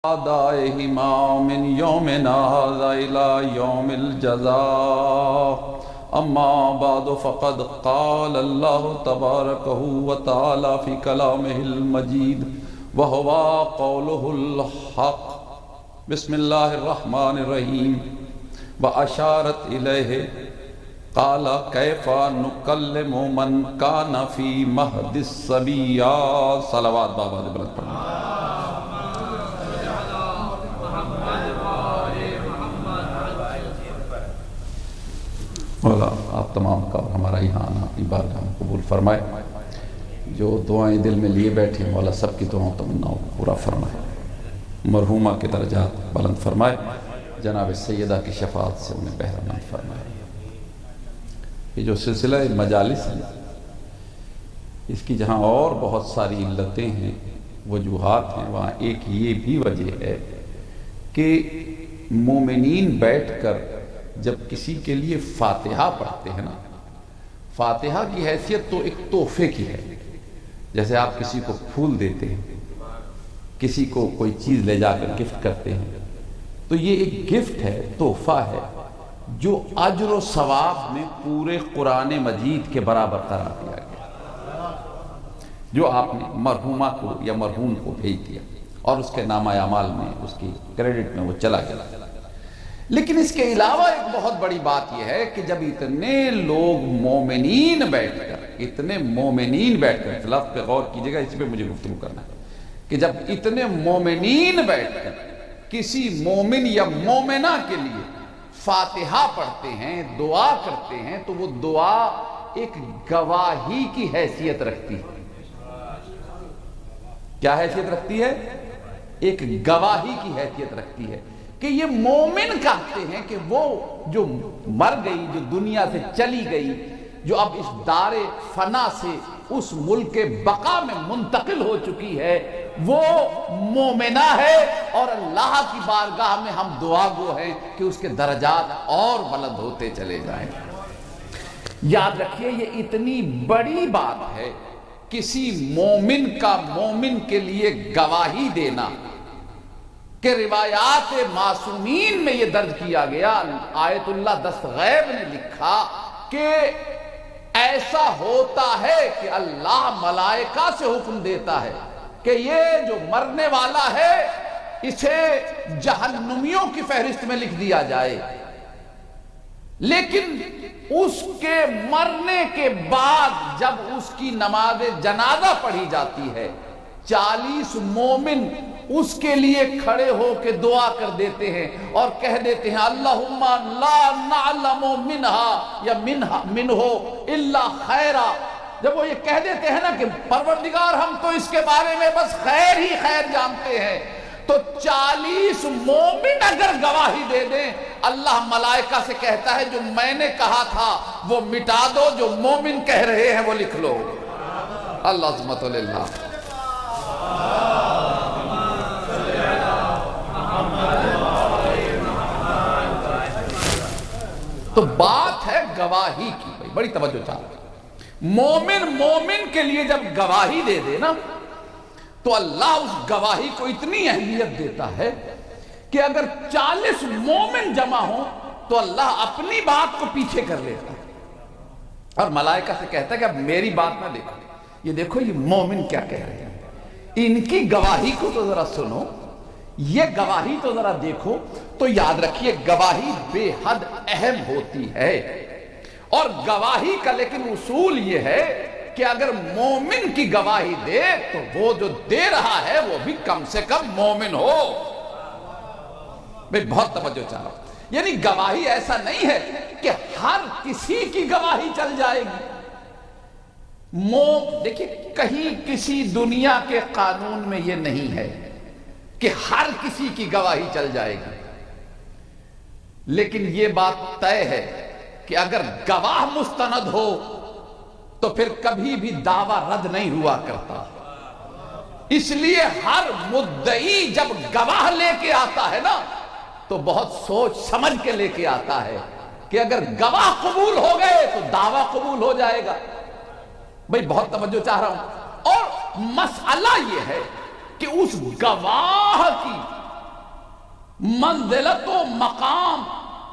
دائهما من يومنا هذا إلى يوم الجزاء أما بعد فقد قال الله تبارك وتعالى في كلامه المجيد وهو قوله الحق بسم الله الرحمن الرحيم وأشارت إليه قال كيف نكلم من كان في مهد الصبيا صلوات بابا دے بلند پڑھنا مولا آپ تمام کا اور ہمارا یہاں آنا اپنی بارگاہ میں قبول فرمائے. جو دعائیں دل میں لیے بیٹھے مولا سب کی دعاؤں تمناؤں کو پورا فرمائے. مرحومہ کے درجات بلند فرمائے. جناب سیدہ کی شفاعت سے انہیں بہرمند فرمائے. یہ جو سلسلہ مجالس ہے اس کی جہاں اور بہت ساری علتیں ہیں وجوہات ہیں وہاں ایک یہ بھی وجہ ہے کہ مومنین بیٹھ کر جب کسی کے لیے فاتحہ پڑھتے ہیں نا، فاتحہ کی حیثیت تو ایک تحفے کی ہے. جیسے آپ کسی کو پھول دیتے ہیں، کسی کو کوئی چیز لے جا کر گفٹ کرتے ہیں، تو یہ ایک گفٹ ہے، تحفہ ہے جو اجر و ثواب میں پورے قرآن مجید کے برابر قرار دیا گیا، جو آپ نے مرحومہ کو یا مرحوم کو بھیج دیا اور اس کے نامہ اعمال میں اس کی کریڈٹ میں وہ چلا گیا. لیکن اس کے علاوہ ایک بہت بڑی بات یہ ہے کہ جب اتنے لوگ مومنین بیٹھ کر لفظ پہ غور کیجئے گا، اس پہ مجھے گفتگو کرنا ہے کہ جب اتنے مومنین بیٹھ کر کسی مومن یا مومنہ کے لیے فاتحہ پڑھتے ہیں، دعا کرتے ہیں، تو وہ دعا ایک گواہی کی حیثیت رکھتی ہے. کیا حیثیت رکھتی ہے؟ ایک گواہی کی حیثیت رکھتی ہے کہ یہ مومن کہتے ہیں کہ وہ جو مر گئی، جو دنیا سے چلی گئی، جو اب اس دار فنا سے اس ملک بقا میں منتقل ہو چکی ہے، وہ مومنہ ہے اور اللہ کی بارگاہ میں ہم دعا گو ہیں کہ اس کے درجات اور بلند ہوتے چلے جائیں. یاد رکھیے یہ اتنی بڑی بات ہے کسی مومن کا مومن کے لیے گواہی دینا کہ روایات معصومین میں یہ درج کیا گیا. آیت اللہ دستغیب نے لکھا کہ ایسا ہوتا ہے کہ اللہ ملائکہ سے حکم دیتا ہے کہ یہ جو مرنے والا ہے اسے جہنمیوں کی فہرست میں لکھ دیا جائے، لیکن اس کے مرنے کے بعد جب اس کی نماز جنازہ پڑھی جاتی ہے 40 مومن اس کے لیے کھڑے ہو کے دعا کر دیتے ہیں اور کہہ دیتے ہیں اللہم لا نعلم منہا یا منہو الا خیرہ. جب وہ یہ کہہ دیتے ہیں نا کہ پروردگار ہم تو اس کے بارے میں بس خیر ہی خیر جانتے ہیں، تو 40 مومن اگر گواہی دے دیں اللہ ملائکہ سے کہتا ہے جو میں نے کہا تھا وہ مٹا دو، جو مومن کہہ رہے ہیں وہ لکھ لو. اللہ عظمت للہ. تو بات ہے گواہی کی. بڑی توجہ چاہیے. مومن کے لیے جب گواہی دے دے نا تو اللہ اس گواہی کو اتنی اہمیت دیتا ہے کہ اگر 40 مومن جمع ہوں تو اللہ اپنی بات کو پیچھے کر لیتا ہے اور ملائکہ سے کہتا ہے کہ اب میری بات نہ دیکھو، یہ دیکھو یہ مومن کیا کہہ رہے ہیں، ان کی گواہی کو تو ذرا سنو، یہ گواہی تو ذرا دیکھو. تو یاد رکھیے گواہی بے حد اہم ہوتی ہے. اور گواہی کا لیکن اصول یہ ہے کہ اگر مومن کی گواہی دے تو وہ جو دے رہا ہے وہ بھی کم سے کم مومن ہو. میں بہت توجہ چاہ رہا ہوں. یعنی گواہی ایسا نہیں ہے کہ ہر کسی کی گواہی چل جائے گی. دیکھیے کہیں کسی دنیا کے قانون میں یہ نہیں ہے کہ ہر کسی کی گواہی چل جائے گی، لیکن یہ بات طے ہے کہ اگر گواہ مستند ہو تو پھر کبھی بھی دعویٰ رد نہیں ہوا کرتا. اس لیے ہر مدعی جب گواہ لے کے آتا ہے نا تو بہت سوچ سمجھ کے لے کے آتا ہے کہ اگر گواہ قبول ہو گئے تو دعویٰ قبول ہو جائے گا. بھئی بہت توجہ چاہ رہا ہوں. اور مسئلہ یہ ہے کہ اس گواہ کی منزلت و مقام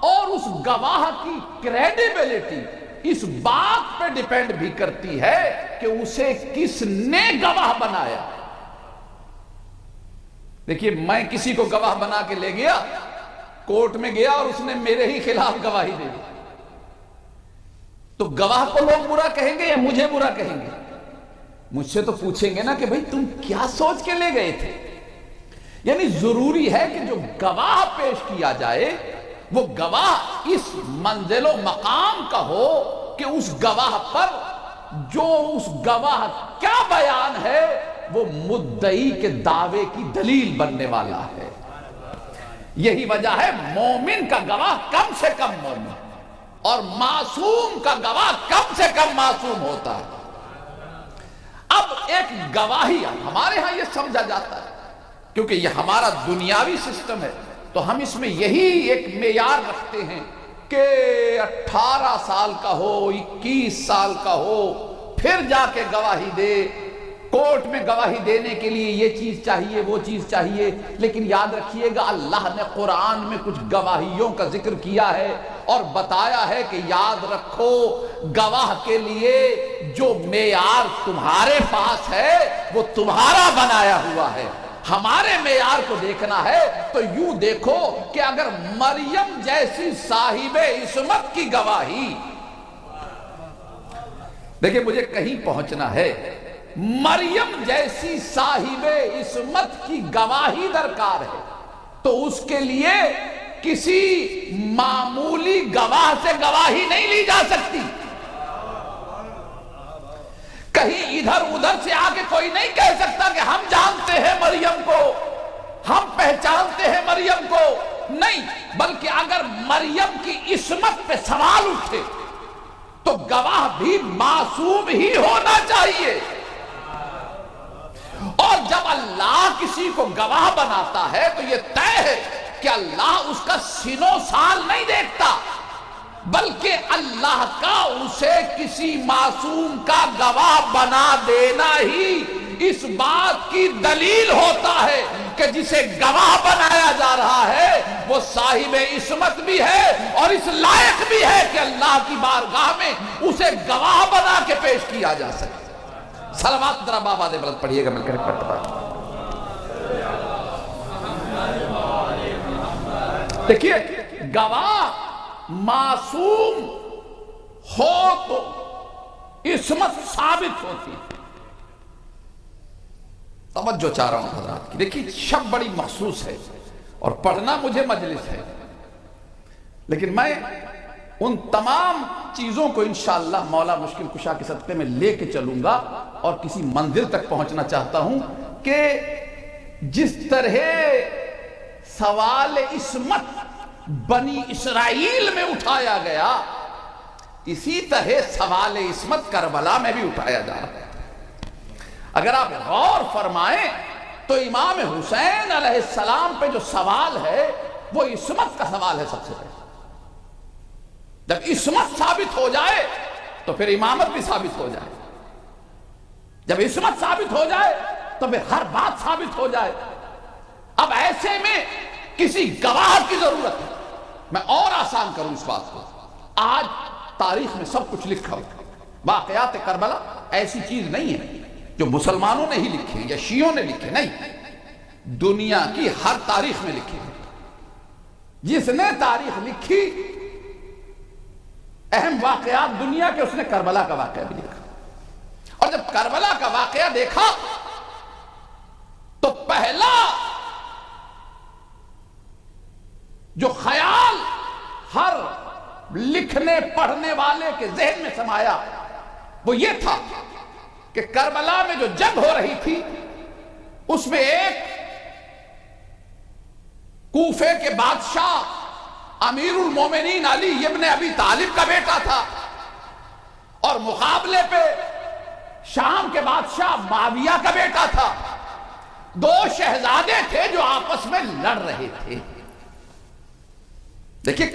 اور اس گواہ کی کریڈیبلٹی اس بات پہ ڈیپینڈ بھی کرتی ہے کہ اسے کس نے گواہ بنایا۔ دیکھیے، میں کسی کو گواہ بنا کے لے گیا، کورٹ میں گیا اور اس نے میرے ہی خلاف گواہی دے دی، تو گواہ کو لوگ برا کہیں گے یا مجھے برا کہیں گے؟ مجھ سے تو پوچھیں گے نا کہ بھئی تم کیا سوچ کے لے گئے تھے۔ یعنی ضروری ہے کہ جو گواہ پیش کیا جائے وہ گواہ اس منزل و مقام کا ہو کہ اس گواہ پر جو اس گواہ کیا بیان ہے وہ مدعی کے دعوے کی دلیل بننے والا ہے۔ یہی وجہ ہے مومن کا گواہ کم سے کم مومن اور معصوم کا گواہ کم سے کم معصوم ہوتا ہے۔ اب ایک گواہی ہمارے ہاں یہ سمجھا جاتا ہے کیونکہ یہ ہمارا دنیاوی سسٹم ہے، تو ہم اس میں یہی ایک معیار رکھتے ہیں کہ 18 سال کا ہو، 21 سال کا ہو، پھر جا کے گواہی دے۔ کورٹ میں گواہی دینے کے لیے یہ چیز چاہیے، وہ چیز چاہیے، لیکن یاد رکھیے گا اللہ نے قرآن میں کچھ گواہیوں کا ذکر کیا ہے اور بتایا ہے کہ یاد رکھو گواہ کے لیے جو معیار تمہارے پاس ہے وہ تمہارا بنایا ہوا ہے۔ ہمارے معیار کو دیکھنا ہے تو یوں دیکھو کہ اگر مریم جیسی صاحب عصمت کی گواہی، دیکھیں مجھے کہیں پہنچنا ہے، مریم جیسی صاحب عصمت کی گواہی درکار ہے تو اس کے لیے کسی معمولی گواہ سے گواہی نہیں لی جا سکتی۔ کہیں ادھر ادھر سے آگے کوئی نہیں کہہ سکتا کہ ہم جانتے ہیں مریم کو، ہم پہچانتے ہیں مریم کو، نہیں، بلکہ اگر مریم کی عصمت پہ سوال اٹھے تو گواہ بھی معصوم ہی ہونا چاہیے۔ اور جب اللہ کسی کو گواہ بناتا ہے تو یہ طے ہے کہ اللہ اس کا سینوں سال نہیں دیکھتا، بلکہ اللہ کا اسے کسی معصوم کا گواہ بنا دینا ہی اس بات کی دلیل ہوتا ہے کہ جسے گواہ بنایا جا رہا ہے وہ صاحب عصمت بھی ہے اور اس لائق بھی ہے کہ اللہ کی بارگاہ میں اسے گواہ بنا کے پیش کیا جا سکے۔ صلوات ذرا بابا دے بلند پڑھیے گا مل کر پڑھتا۔ دیکھیے گواہ معصوم ہو تو عصمت ثابت ہوتی ہے۔ توجہ چاہ رہا ہوں حضرات کی، دیکھیے شب بڑی مخصوص ہے اور پڑھنا مجھے مجلس ہے، لیکن میں ان تمام چیزوں کو انشاءاللہ مولا مشکل کشا کے صدقے میں لے کے چلوں گا اور کسی منزل تک پہنچنا چاہتا ہوں کہ جس طرح سوال عصمت بنی اسرائیل میں اٹھایا گیا اسی طرح سوال عصمت کربلا میں بھی اٹھایا جا رہا ہے۔ اگر آپ غور فرمائیں تو امام حسین علیہ السلام پہ جو سوال ہے وہ عصمت کا سوال ہے۔ سب سے پہلے جب عصمت ثابت ہو جائے تو پھر امامت بھی ثابت ہو جائے، جب عصمت ثابت ہو جائے تو پھر ہر بات ثابت ہو جائے۔ اب ایسے میں کسی گواہ کی ضرورت ہے۔ میں اور آسان کروں اس بات کو، آج تاریخ میں سب کچھ لکھا ہو، واقعات کربلا ایسی چیز نہیں ہے جو مسلمانوں نے ہی لکھے یا شیعوں نے لکھے، نہیں، دنیا کی ہر تاریخ میں لکھے ہیں۔ جس نے تاریخ لکھی اہم واقعات دنیا کے، اس نے کربلا کا واقعہ بھی لکھا، اور جب کربلا کا واقعہ دیکھا تو پہلا جو خیال ہر لکھنے پڑھنے والے کے ذہن میں سمایا وہ یہ تھا کہ کربلا میں جو جنگ ہو رہی تھی اس میں ایک کوفے کے بادشاہ امیر المومنین علی ابن ابی طالب کا بیٹا تھا، اور مقابلے پہ شام کے بادشاہ معاویہ کا بیٹا تھا۔ دو شہزادے تھے جو آپس میں لڑ رہے تھے۔ دیکھیں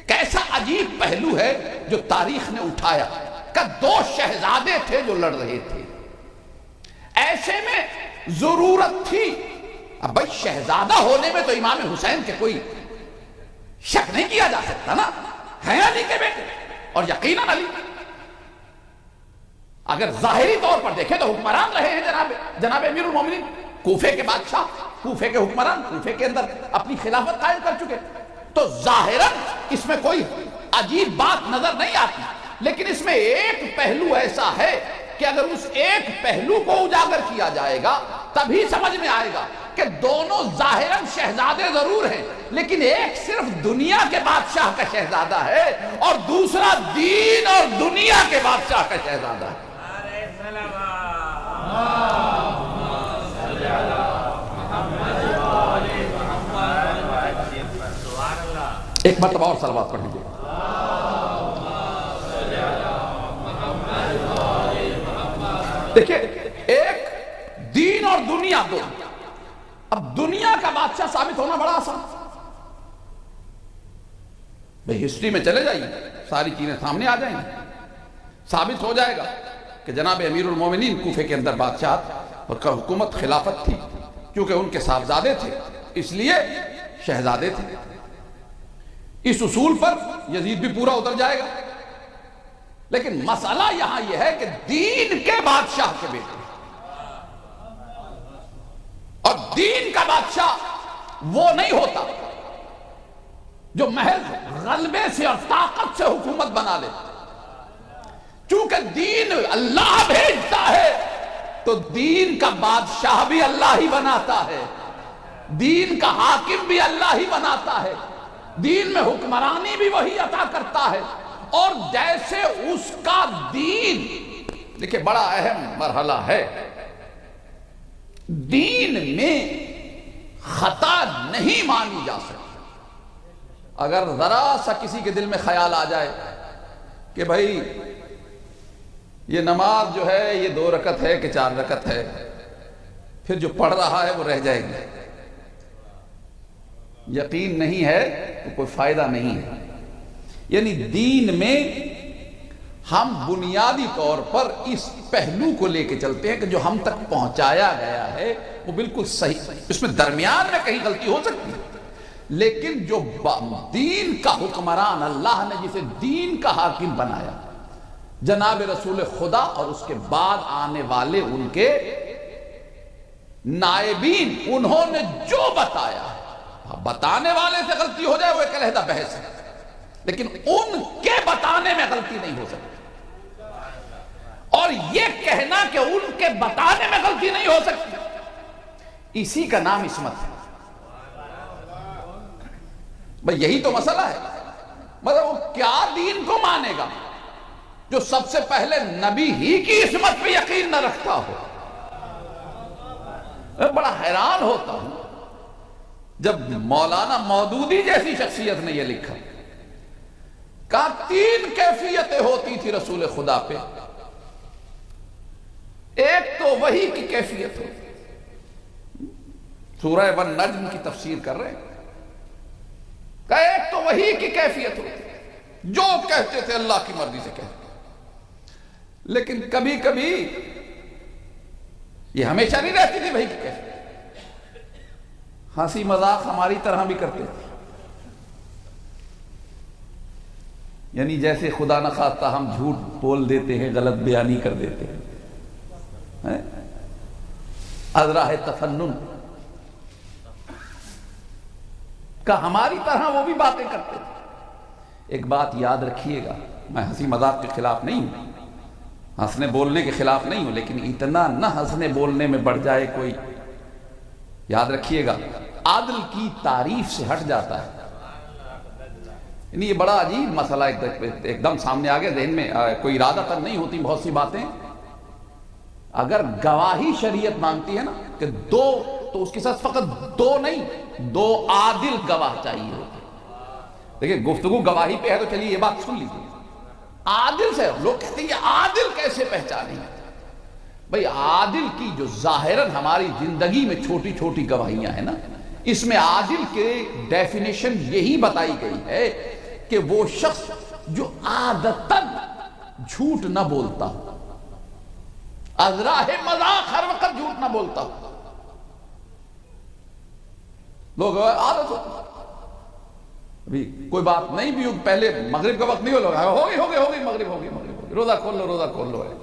کیسا عجیب پہلو ہے جو تاریخ نے اٹھایا کہ دو شہزادے تھے جو لڑ رہے تھے۔ ایسے میں ضرورت تھی اب بھائی شہزادہ ہونے میں تو امام حسین کے کوئی شک نہیں کیا جا سکتا نا، ہیں علی کے بیٹے اور یقیناً علی اگر ظاہری طور پر دیکھیں تو حکمران رہے ہیں جناب امیر المومنین، کوفے کے بادشاہ، کوفے کے حکمران، کوفے کے اندر اپنی خلافت قائم کر چکے، تو ظاہراً اس میں کوئی عجیب بات نظر نہیں آتی، لیکن اس میں ایک پہلو ایسا ہے کہ اگر اس ایک پہلو کو اجاگر کیا جائے گا تبھی سمجھ میں آئے گا کہ دونوں ظاہراً شہزادے ضرور ہیں، لیکن ایک صرف دنیا کے بادشاہ کا شہزادہ ہے اور دوسرا دین اور دنیا کے بادشاہ کا شہزادہ ہے۔ ایک مرتبہ اور صلوات پڑھ لیجیے۔ دیکھیں ایک دین اور دنیا دو، اب دنیا کا بادشاہ ثابت ہونا بڑا آسان، بھئی ہسٹری میں چلے جائیے ساری چیزیں سامنے آ جائیں گی، ثابت ہو جائے گا کہ جناب امیر المومنین کوفے کے اندر بادشاہ اور حکومت خلافت تھی، کیونکہ ان کے صاحبزادے تھے اس لیے شہزادے تھے۔ اس اصول پر یزید بھی پورا اتر جائے گا، لیکن مسئلہ یہاں یہ ہے کہ دین کے بادشاہ کے بیٹے، اور دین کا بادشاہ وہ نہیں ہوتا جو محض غلبے سے اور طاقت سے حکومت بنا لے، چونکہ دین اللہ بھیجتا ہے تو دین کا بادشاہ بھی اللہ ہی بناتا ہے، دین کا حاکم بھی اللہ ہی بناتا ہے، دین میں حکمرانی بھی وہی عطا کرتا ہے، اور جیسے اس کا دین، دیکھیں بڑا اہم مرحلہ ہے، دین میں خطا نہیں مانی جا سکتی۔ اگر ذرا سا کسی کے دل میں خیال آ جائے کہ بھائی یہ نماز جو ہے یہ 2 رکعت ہے کہ 4 رکعت ہے، پھر جو پڑھ رہا ہے وہ رہ جائے گی، یقین نہیں ہے تو کوئی فائدہ نہیں ہے۔ یعنی دین میں ہم بنیادی طور پر اس پہلو کو لے کے چلتے ہیں کہ جو ہم تک پہنچایا گیا ہے وہ بالکل صحیح، اس میں درمیان میں کہیں غلطی ہو سکتی ہے، لیکن جو دین کا حکمران اللہ نے جسے دین کا حاکم بنایا، جناب رسول خدا اور اس کے بعد آنے والے ان کے نائبین، انہوں نے جو بتایا، بتانے والے سے غلطی ہو جائے وہ ایک علیحدہ بحث ہے، لیکن ان کے بتانے میں غلطی نہیں ہو سکتی، اور یہ کہنا کہ ان کے بتانے میں غلطی نہیں ہو سکتی، اسی کا نام عصمت ہے۔ بھئی یہی تو مسئلہ ہے، مطلب وہ کیا دین کو مانے گا جو سب سے پہلے نبی ہی کی عصمت پہ یقین نہ رکھتا ہو۔ میں بڑا حیران ہوتا ہوں جب مولانا مودودی جیسی شخصیت نے یہ لکھا، کہا 3 کیفیتیں ہوتی تھی رسول خدا پہ، ایک تو وحی کی کیفیت ہوتی، سورہ والنجم کی تفسیر کر رہے ہیں، کہا ایک تو وحی کی کیفیت ہوتی، جو کہتے تھے اللہ کی مرضی سے کہتے، لیکن کبھی کبھی یہ ہمیشہ نہیں رہتی تھی وحی کی کیفیت، ہنسی مذاق ہماری طرح بھی کرتے تھے، یعنی جیسے خدا نہ خواستہ ہم جھوٹ بول دیتے ہیں، غلط بیانی کر دیتے ہیں، از راہ تفنن کا ہماری طرح وہ بھی باتیں کرتے تھے۔ ایک بات یاد رکھیے گا، میں ہنسی مذاق کے خلاف نہیں ہوں، ہنسنے بولنے کے خلاف نہیں ہوں، لیکن اتنا نہ ہنسنے بولنے میں بڑھ جائے کوئی، یاد رکھیے گا عادل کی تعریف سے ہٹ جاتا ہے۔ یعنی یہ بڑا عجیب مسئلہ ایک دم سامنے آ گیا ذہن میں، کوئی ارادہ تک نہیں ہوتی بہت سی باتیں، اگر گواہی شریعت مانگتی ہے نا کہ 2، تو اس کے ساتھ فقط 2 نہیں، 2 عادل گواہ چاہیے ہوتے۔ دیکھیں گفتگو گواہی پہ ہے تو چلیے یہ بات سن لیجیے، عادل سے لوگ کہتے ہیں یہ عادل کیسے پہچانیں؟ بھئی عادل کی جو ظاہراً ہماری زندگی میں چھوٹی چھوٹی گواہیاں ہیں نا، اس میں عادل کے ڈیفینیشن یہی بتائی گئی ہے کہ وہ شخص جو عادتاً جھوٹ نہ بولتا ہو، از راہ مذاق ہر وقت جھوٹ نہ بولتا ہو، لوگ عادت ہوتی، ابھی کوئی بات نہیں بھی پہلے مغرب کا وقت نہیں ہو لوگ ہوگی مغرب ہوگی روزہ کھول لو ہے،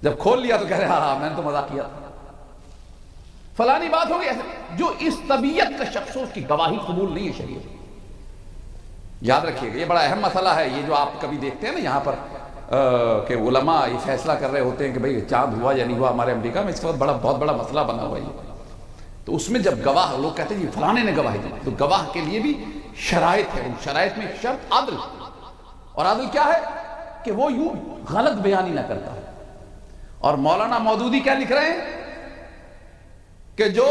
جب کھول لیا تو کہہ رہے ہاں میں نے تو مزاق کیا تھا، فلانی بات ہوگی ایسے. جو اس طبیعت کا شخص اس کی گواہی قبول نہیں ہے شریعت. یاد رکھیے گا یہ بڑا اہم مسئلہ ہے. یہ جو آپ کبھی دیکھتے ہیں نا یہاں پر کہ علماء یہ فیصلہ کر رہے ہوتے ہیں کہ بھئی چاند ہوا یا نہیں ہوا ہمارے امریکہ میں اس وقت بہت بڑا مسئلہ بنا ہوا ہے. تو اس میں جب گواہ لوگ کہتے ہیں جی فلانے نے گواہی دی، تو گواہ کے لیے بھی شرائط ہے. ان شرائط میں ایک شرط عدل، اور عدل کیا ہے کہ وہ یوں غلط بیانی نہ کرتا. اور مولانا مودودی کیا لکھ رہے ہیں کہ جو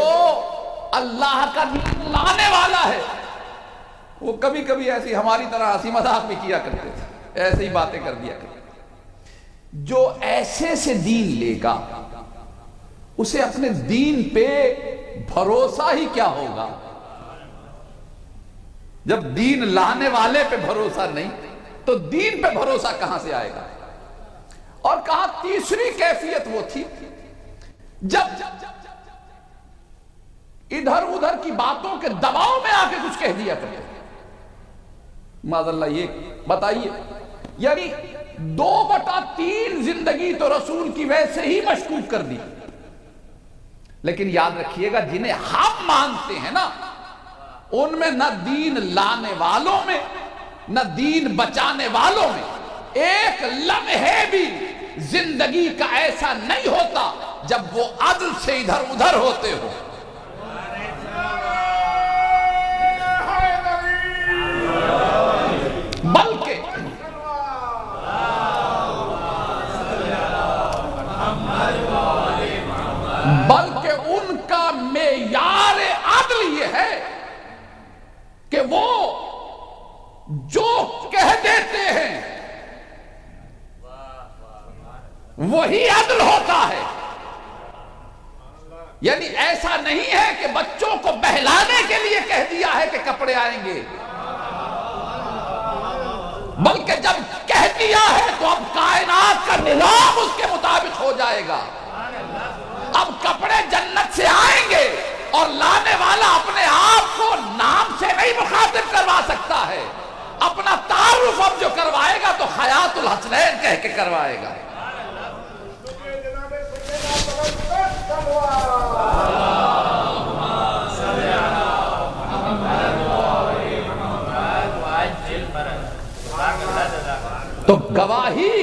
اللہ کا دین لانے والا ہے وہ کبھی کبھی ایسی ہماری طرح ہنسی مذاق بھی کیا کرتے تھے، ایسے ہی باتیں کر دیا کرتے. جو ایسے سے دین لے گا اسے اپنے دین پہ بھروسہ ہی کیا ہوگا. جب دین لانے والے پہ بھروسہ نہیں تو دین پہ بھروسہ کہاں سے آئے گا. اور کہا تیسری کیفیت وہ تھی جب ادھر ادھر کی باتوں کے دباؤ میں آ کے کچھ کہہ دیا کرتے. معاذ اللہ یہ بتائیے، یعنی 2/3 زندگی تو رسول کی ویسے ہی مشکوک کر دی. لیکن یاد رکھیے گا جنہیں ہم مانتے ہیں نا ان میں نہ دین لانے والوں میں نہ دین بچانے والوں میں ایک لمحے بھی زندگی کا ایسا نہیں ہوتا جب وہ عدل سے ادھر ادھر ہوتے ہو. بلکہ ان کا معیار عدل یہ ہے کہ وہ جو کہہ دیتے ہیں وہی عدل ہوتا ہے. یعنی ایسا نہیں ہے کہ بچوں کو بہلانے کے لیے کہہ دیا ہے کہ کپڑے آئیں گے، بلکہ جب کہہ دیا ہے تو اب کائنات کا نظام اس کے مطابق ہو جائے گا. اب کپڑے جنت سے آئیں گے اور لانے والا اپنے آپ کو نام سے نہیں مخاطب کروا سکتا ہے. اپنا تعارف اب جو کروائے گا تو حیات الحسنین کہہ کے کروائے گا. تو گواہی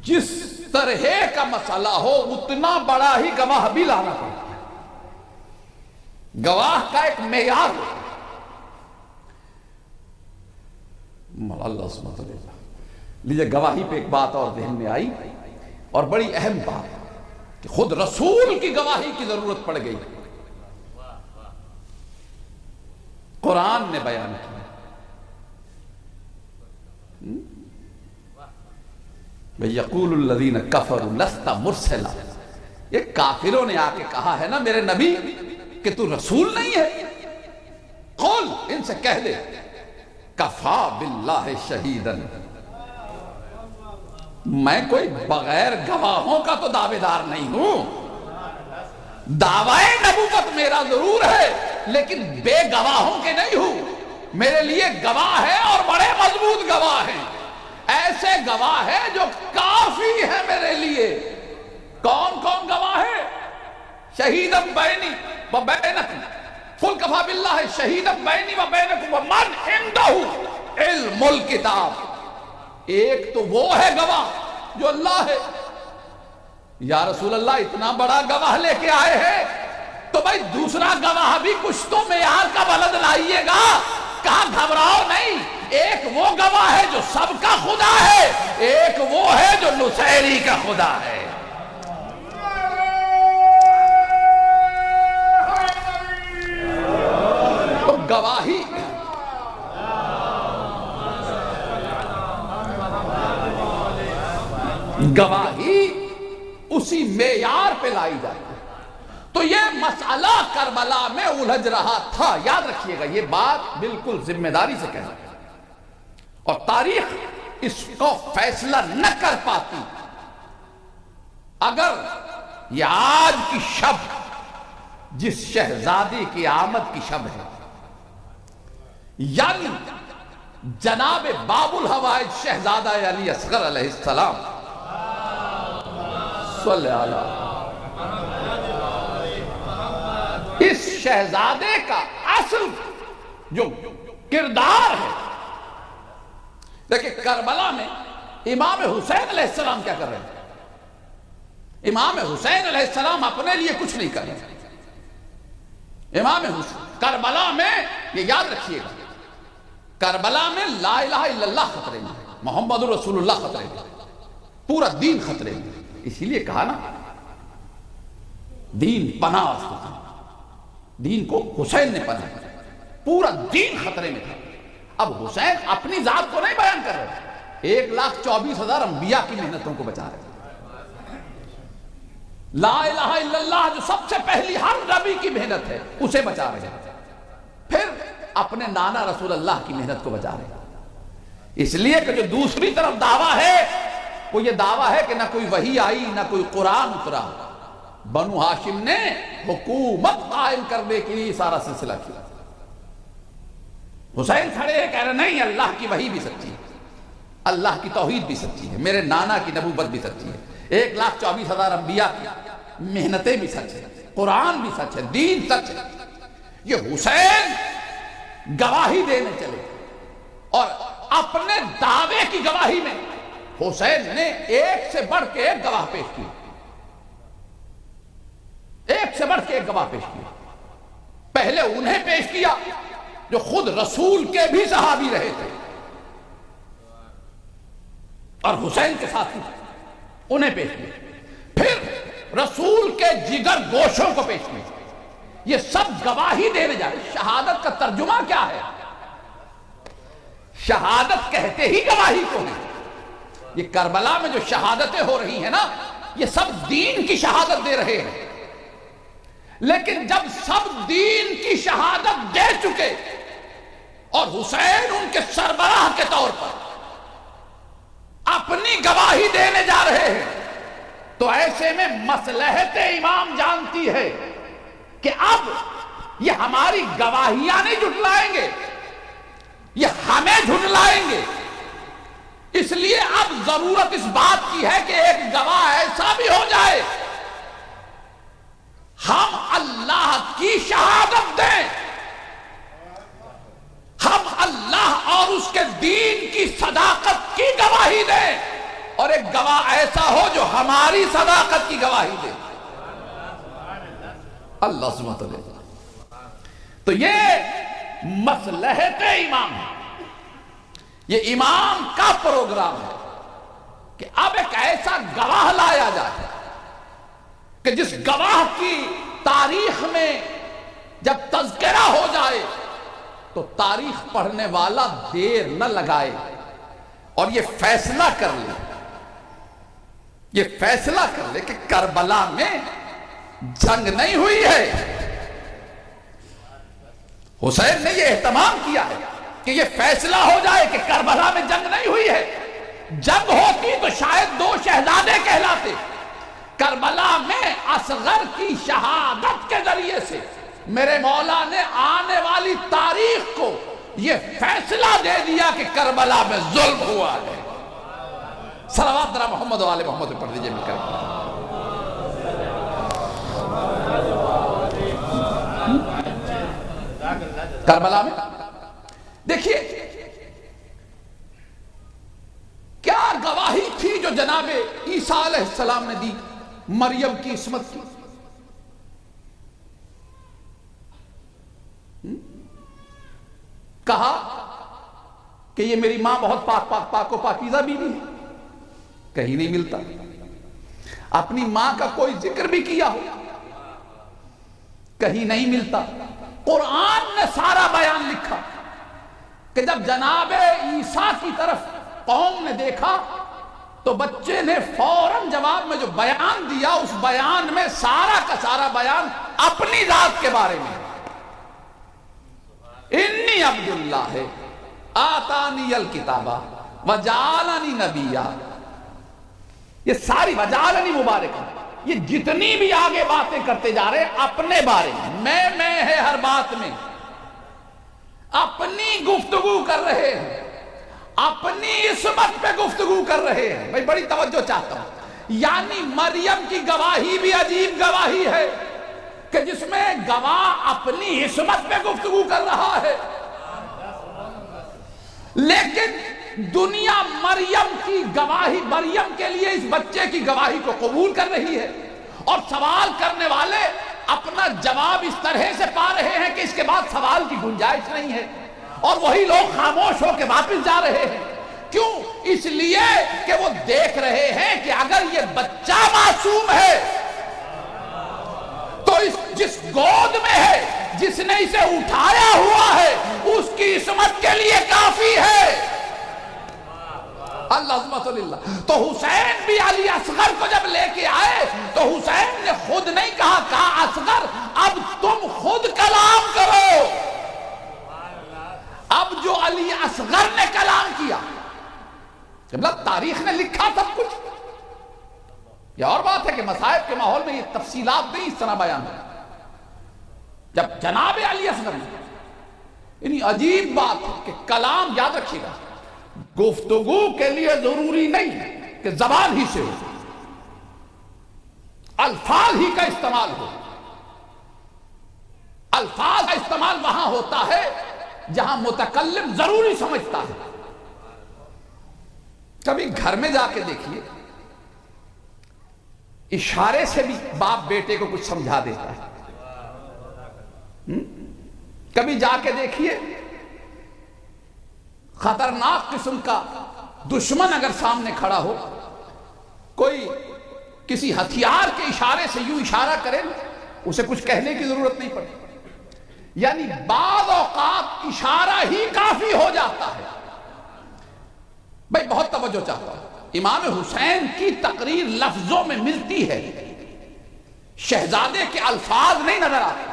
جس طرح کا مسئلہ ہو اتنا بڑا ہی گواہ بھی لانا پڑتا ہے. گواہ کا ایک معیار ہو. اللہ سبحانہ وتعالی لیجئے گواہی پہ ایک بات اور ذہن میں آئی اور بڑی اہم بات کہ خود رسول کی گواہی کی ضرورت پڑ گئی. قرآن نے بیان کیا یقول الذین کفروا لست مرسلا. یہ کافروں نے آ کے کہا ہے نا میرے نبی کہ تو رسول نہیں ہے. قل ان سے کہہ دے کفا باللہ شہیدا، میں کوئی بغیر گواہوں کا تو دعوے دار نہیں ہوں. دعوی نبوت میرا ضرور ہے لیکن بے گواہوں کے نہیں ہوں. میرے لیے گواہ ہے اور بڑے مضبوط گواہ ہیں. ایسے گواہ ہیں جو کافی ہے میرے لیے. کون کون گواہ ہے؟ شہیدا بینی و بینکم، قل کفا باللہ شہیدا بینی و بینکم ومن عندہ علم الکتاب. ایک تو وہ ہے گواہ جو اللہ ہے. یا رسول اللہ اتنا بڑا گواہ لے کے آئے ہیں تو بھائی دوسرا گواہ بھی کچھ تو معیار کا بلد لائیے گا. کہاں گھبراؤ نہیں. ایک وہ گواہ ہے جو سب کا خدا ہے، ایک وہ ہے جو نصیری کا خدا ہے. تو گواہی اسی معیار پہ لائی جاتی ہے. تو یہ مسئلہ کربلا میں الجھ رہا تھا. یاد رکھیے گا یہ بات بالکل ذمہ داری سے کہنا ہے اور تاریخ اس کو فیصلہ نہ کر پاتی اگر یہ آج کی شب جس شہزادی کی آمد کی شب ہے، یعنی جناب باب الحوائج شہزادہ علی اصغر علیہ السلام صلی اللہ اس شہزادے کا اصل جو کردار ہے. دیکھیں کربلا میں امام حسین علیہ السلام کیا کر رہے ہیں؟ امام حسین علیہ السلام اپنے لیے کچھ نہیں کر رہے. امام حسین کربلا میں یہ یاد رکھیے گا، کربلا میں لا الہ الا اللہ خطرے میں، محمد رسول اللہ خطرے میں، پورا دین خطرے میں. اسی لیے کہا نا دین پناہ اس کو، دین کو حسین نے پناہ، پورا دین خطرے میں تھا. اب حسین اپنی ذات کو نہیں بیان کر رہے، 1,24,000 انبیاء کی محنتوں کو بچا رہے. لا الہ الا اللہ جو سب سے پہلی ہر نبی کی محنت ہے اسے بچا رہے ہیں، پھر اپنے نانا رسول اللہ کی محنت کو بچا رہے ہیں. اس لیے کہ جو دوسری طرف دعویٰ ہے وہ یہ دعویٰ ہے کہ نہ کوئی وحی آئی نہ کوئی قرآن اترا، بنو ہاشم نے حکومت قائم کرنے کے لیے سارا سلسلہ کیا. حسین کھڑے ہیں کہہ رہے نہیں اللہ کی وحی بھی سچی ہے، اللہ کی توحید بھی سچی ہے، میرے نانا کی نبوت بھی سچی ہے، 1,24,000 انبیاء کی محنتیں بھی سچ ہے، قرآن بھی سچ ہے، دین سچ ہے. یہ حسین گواہی دینے چلے اور اپنے دعوے کی گواہی میں حسین نے ایک سے بڑھ کے ایک گواہ پیش کی، ایک سے بڑھ کے ایک گواہ پیش کیا. پہلے انہیں پیش کیا جو خود رسول کے بھی صحابی رہے تھے اور حسین کے ساتھی انہیں پیش کیا، پھر رسول کے جگر گوشوں کو پیش کیا. یہ سب گواہی دینے جا رہے. شہادت کا ترجمہ کیا ہے؟ شہادت کہتے ہی گواہی کو ہے. یہ کربلا میں جو شہادتیں ہو رہی ہیں نا یہ سب دین کی شہادت دے رہے ہیں، لیکن جب سب دین کی شہادت دے چکے اور حسین ان کے سربراہ کے طور پر اپنی گواہی دینے جا رہے ہیں تو ایسے میں مصلحت امام جانتی ہے کہ اب یہ ہماری گواہیاں نہیں جھٹلائیں گے، یہ ہمیں جھٹلائیں گے. اس لیے اب ضرورت اس بات کی ہے کہ ایک گواہ ایسا بھی ہو جائے ہم اللہ کی شہادت دیں، ہم اللہ اور اس کے دین کی صداقت کی گواہی دیں، اور ایک گواہ ایسا ہو جو ہماری صداقت کی گواہی دے. اللہ سبحانہ وتعالی. تو یہ مصلحت امام ہے، یہ امام کا پروگرام ہے کہ اب ایک ایسا گواہ لایا جائے کہ جس گواہ کی تاریخ میں جب تذکرہ ہو جائے تو تاریخ پڑھنے والا دیر نہ لگائے اور یہ فیصلہ کر لے، یہ فیصلہ کر لے کہ کربلا میں جنگ نہیں ہوئی ہے. حسین نے یہ اہتمام کیا ہے کہ یہ فیصلہ ہو جائے کہ کربلا میں جنگ نہیں ہوئی ہے. جنگ ہوتی تو شاید 2 شہزادے کہلاتے. کربلا میں اصغر کی شہادت کے ذریعے سے میرے مولا نے آنے والی تاریخ کو یہ فیصلہ دے دیا کہ کربلا میں ظلم ہوا ہے. صلوات ذرا محمد و آل محمد پڑھ دیجئے مل کر. کربلا میں دیکھیے کیا گواہی تھی جو جناب عیسیٰ علیہ السلام نے دی مریم کی عصمت کی. کہا کہ یہ میری ماں بہت پاک و پاکیزہ بیوی ہے، کہیں نہیں ملتا. اپنی ماں کا کوئی ذکر بھی کیا ہو کہیں نہیں ملتا. قرآن نے سارا بیان لکھا کہ جب جناب عیسیٰ کی طرف قوم نے دیکھا تو بچے نے فوراً جواب میں جو بیان دیا اس بیان میں سارا کا سارا بیان اپنی ذات کے بارے میں. انی عبداللہ آتانی الکتابہ وجعلنی نبیہ، یہ ساری وجعلنی مبارک ہے. یہ جتنی بھی آگے باتیں کرتے جا رہے ہیں اپنے بارے میں ہے ہر بات میں، اپنی گفتگو کر رہے ہیں، اپنی عصمت پہ گفتگو کر رہے ہیں۔ بھائی بڑی توجہ چاہتا ہوں، یعنی مریم کی گواہی بھی عجیب گواہی ہے کہ جس میں گواہ اپنی عصمت پہ گفتگو کر رہا ہے، لیکن دنیا مریم کی گواہی، مریم کے لیے اس بچے کی گواہی کو قبول کر رہی ہے، اور سوال کرنے والے اپنا جواب اس طرح سے پا رہے ہیں کہ اس کے بعد سوال کی گنجائش نہیں ہے، اور وہی لوگ خاموش ہو کے واپس جا رہے ہیں۔ کیوں؟ اس لیے کہ وہ دیکھ رہے ہیں کہ اگر یہ بچہ معصوم ہے تو جس گود میں ہے، جس نے اسے اٹھایا ہوا ہے، اس کی عصمت کے لیے کافی ہے۔ اللہ عظمت للہ۔ تو حسین بھی علی اصغر کو جب لے کے آئے تو حسین نے خود نہیں کہا اصغر اب تم خود کلام کرو۔ اب جو علی اصغر نے کلام کیا، تاریخ نے لکھا سب کچھ۔ یہ اور بات ہے کہ مصائب کے ماحول میں یہ تفصیلات نہیں اس طرح بیان ہے۔ جب جناب علی اصغر نے، یعنی عجیب بات ہے کہ کلام، یاد رکھیے گا، گفتگو کے لیے ضروری نہیں کہ زبان ہی سے ہو، الفاظ ہی کا استعمال ہو۔ الفاظ کا استعمال وہاں ہوتا ہے جہاں متکلم ضروری سمجھتا ہے۔ کبھی گھر میں جا کے دیکھیے، اشارے سے بھی باپ بیٹے کو کچھ سمجھا دیتا ہے۔ کبھی جا کے دیکھیے، خطرناک قسم کا دشمن اگر سامنے کھڑا ہو، کوئی کسی ہتھیار کے اشارے سے یوں اشارہ کرے، اسے کچھ کہنے کی ضرورت نہیں پڑتی۔ یعنی بعض اوقات اشارہ ہی کافی ہو جاتا ہے۔ بھائی بہت توجہ چاہتا ہوں، امام حسین کی تقریر لفظوں میں ملتی ہے، شہزادے کے الفاظ نہیں نظر آتے،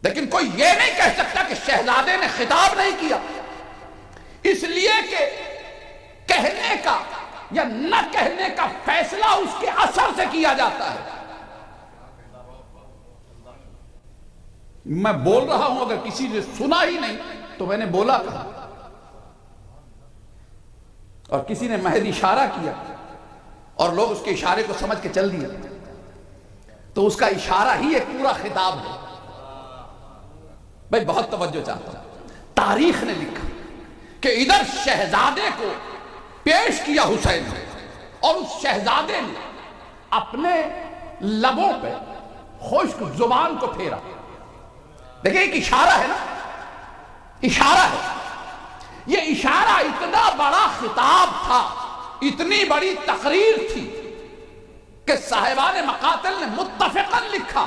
لیکن کوئی یہ نہیں کہہ سکتا کہ شہزادے نے خطاب نہیں کیا، اس لیے کہ کہنے کا یا نہ کہنے کا فیصلہ اس کے اثر سے کیا جاتا ہے۔ میں بول رہا ہوں، اگر کسی نے سنا ہی نہیں تو میں نے بولا کہا، اور کسی نے محض اشارہ کیا اور لوگ اس کے اشارے کو سمجھ کے چل دیا تو اس کا اشارہ ہی ایک پورا خطاب ہے۔ بھائی بہت توجہ چاہتا ہوں، تاریخ نے لکھا کہ ادھر شہزادے کو پیش کیا حسین نے، اور اس شہزادے نے اپنے لبوں پہ خشک زبان کو پھیرا۔ دیکھیں ایک اشارہ ہے نا، اشارہ ہے، یہ اشارہ اتنا بڑا خطاب تھا، اتنی بڑی تقریر تھی کہ صاحبان مقاتل نے متفقاً لکھا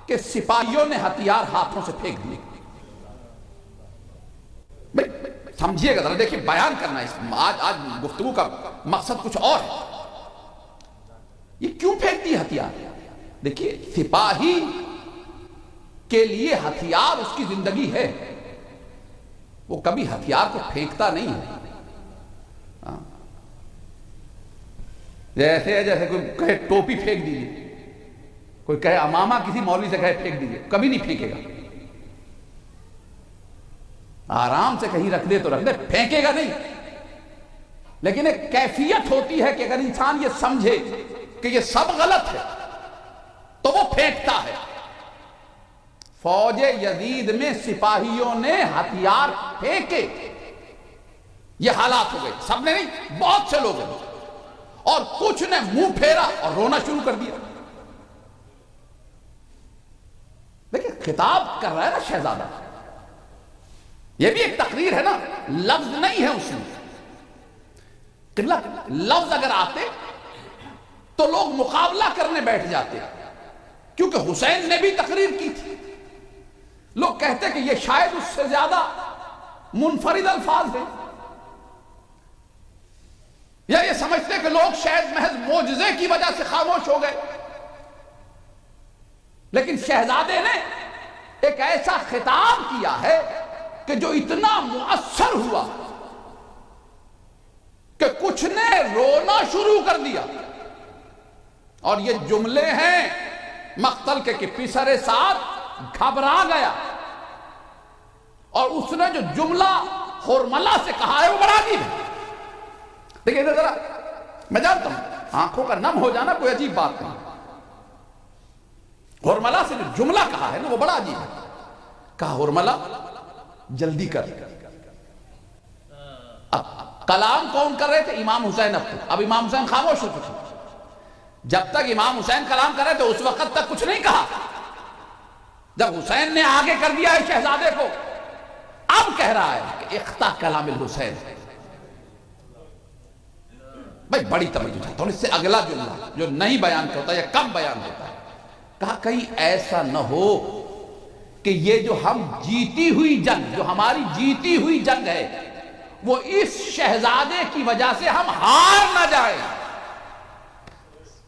کہ سپاہیوں نے ہتھیار ہاتھوں سے پھینک دیے۔ سمجھیے گا ذرا، دیکھیں بیان کرنا ہے، آج گفتگو کا مقصد کچھ اور ہے۔ یہ کیوں پھینک دی ہتھیار؟ دیکھیے سپاہی کے لیے ہتھیار اس کی زندگی ہے، وہ کبھی ہتھیار کو پھینکتا نہیں ہے۔ جیسے کوئی کہے ٹوپی پھینک دیجیے، کوئی کہے امامہ کسی مولوی سے کہے پھینک دیجیے، کبھی نہیں پھینکے گا۔ آرام سے کہیں رکھ دے تو رکھ دے، پھینکے گا نہیں۔ لیکن ایک کیفیت ہوتی ہے کہ اگر انسان یہ سمجھے کہ یہ سب غلط ہے تو وہ پھینکتا ہے۔ فوج یزید میں سپاہیوں نے ہتھیار پھینکے، یہ حالات ہو گئے، سب نے نہیں، بہت سے لوگوں نے، اور کچھ نے منہ پھیرا اور رونا شروع کر دیا۔ دیکھیں خطاب کر رہا ہے نا شہزادہ، یہ بھی ایک تقریر ہے نا، لفظ نہیں ہے اس میں۔ لفظ اگر آتے تو لوگ مقابلہ کرنے بیٹھ جاتے، کیونکہ حسین نے بھی تقریر کی تھی۔ لوگ کہتے کہ یہ شاید اس سے زیادہ منفرد الفاظ ہیں، یا یہ سمجھتے کہ لوگ شاید محض معجزے کی وجہ سے خاموش ہو گئے۔ لیکن شہزادے نے ایک ایسا خطاب کیا ہے کہ جو اتنا مؤثر ہوا کہ کچھ نے رونا شروع کر دیا، اور یہ جملے ہیں مقتل کے کہ پسر سعد گھبرا گیا، اور اس نے جو جملہ حرملہ سے کہا ہے وہ بڑا عجیب ہے۔ دیکھیں ادھر ذرا، میں جانتا ہوں آنکھوں کا نم ہو جانا کوئی عجیب بات نہیں، حرملہ سے جو جملہ کہا ہے نا وہ بڑا عجیب ہے۔ کہا حرملہ جلدی کر۔ اب کلام کون کر رہے تھے؟ امام حسین۔ اب امام حسین خاموش ہو چکے، جب تک امام حسین کلام کر رہے تھے اس وقت تک کچھ نہیں کہا، جب حسین نے آگے کر دیا ہے شہزادے کو، اب کہہ رہا ہے کہ اختا کلام الحسین۔ بھائی بڑی توجہ چاہتا ہوں، اس سے اگلا جملہ جو نہیں بیان ہوتا یا کم بیان ہوتا ہے، کہا کہیں ایسا نہ ہو کہ یہ جو ہم جیتی ہوئی جنگ، جو ہماری جیتی ہوئی جنگ ہے، وہ اس شہزادے کی وجہ سے ہم ہار نہ جائیں۔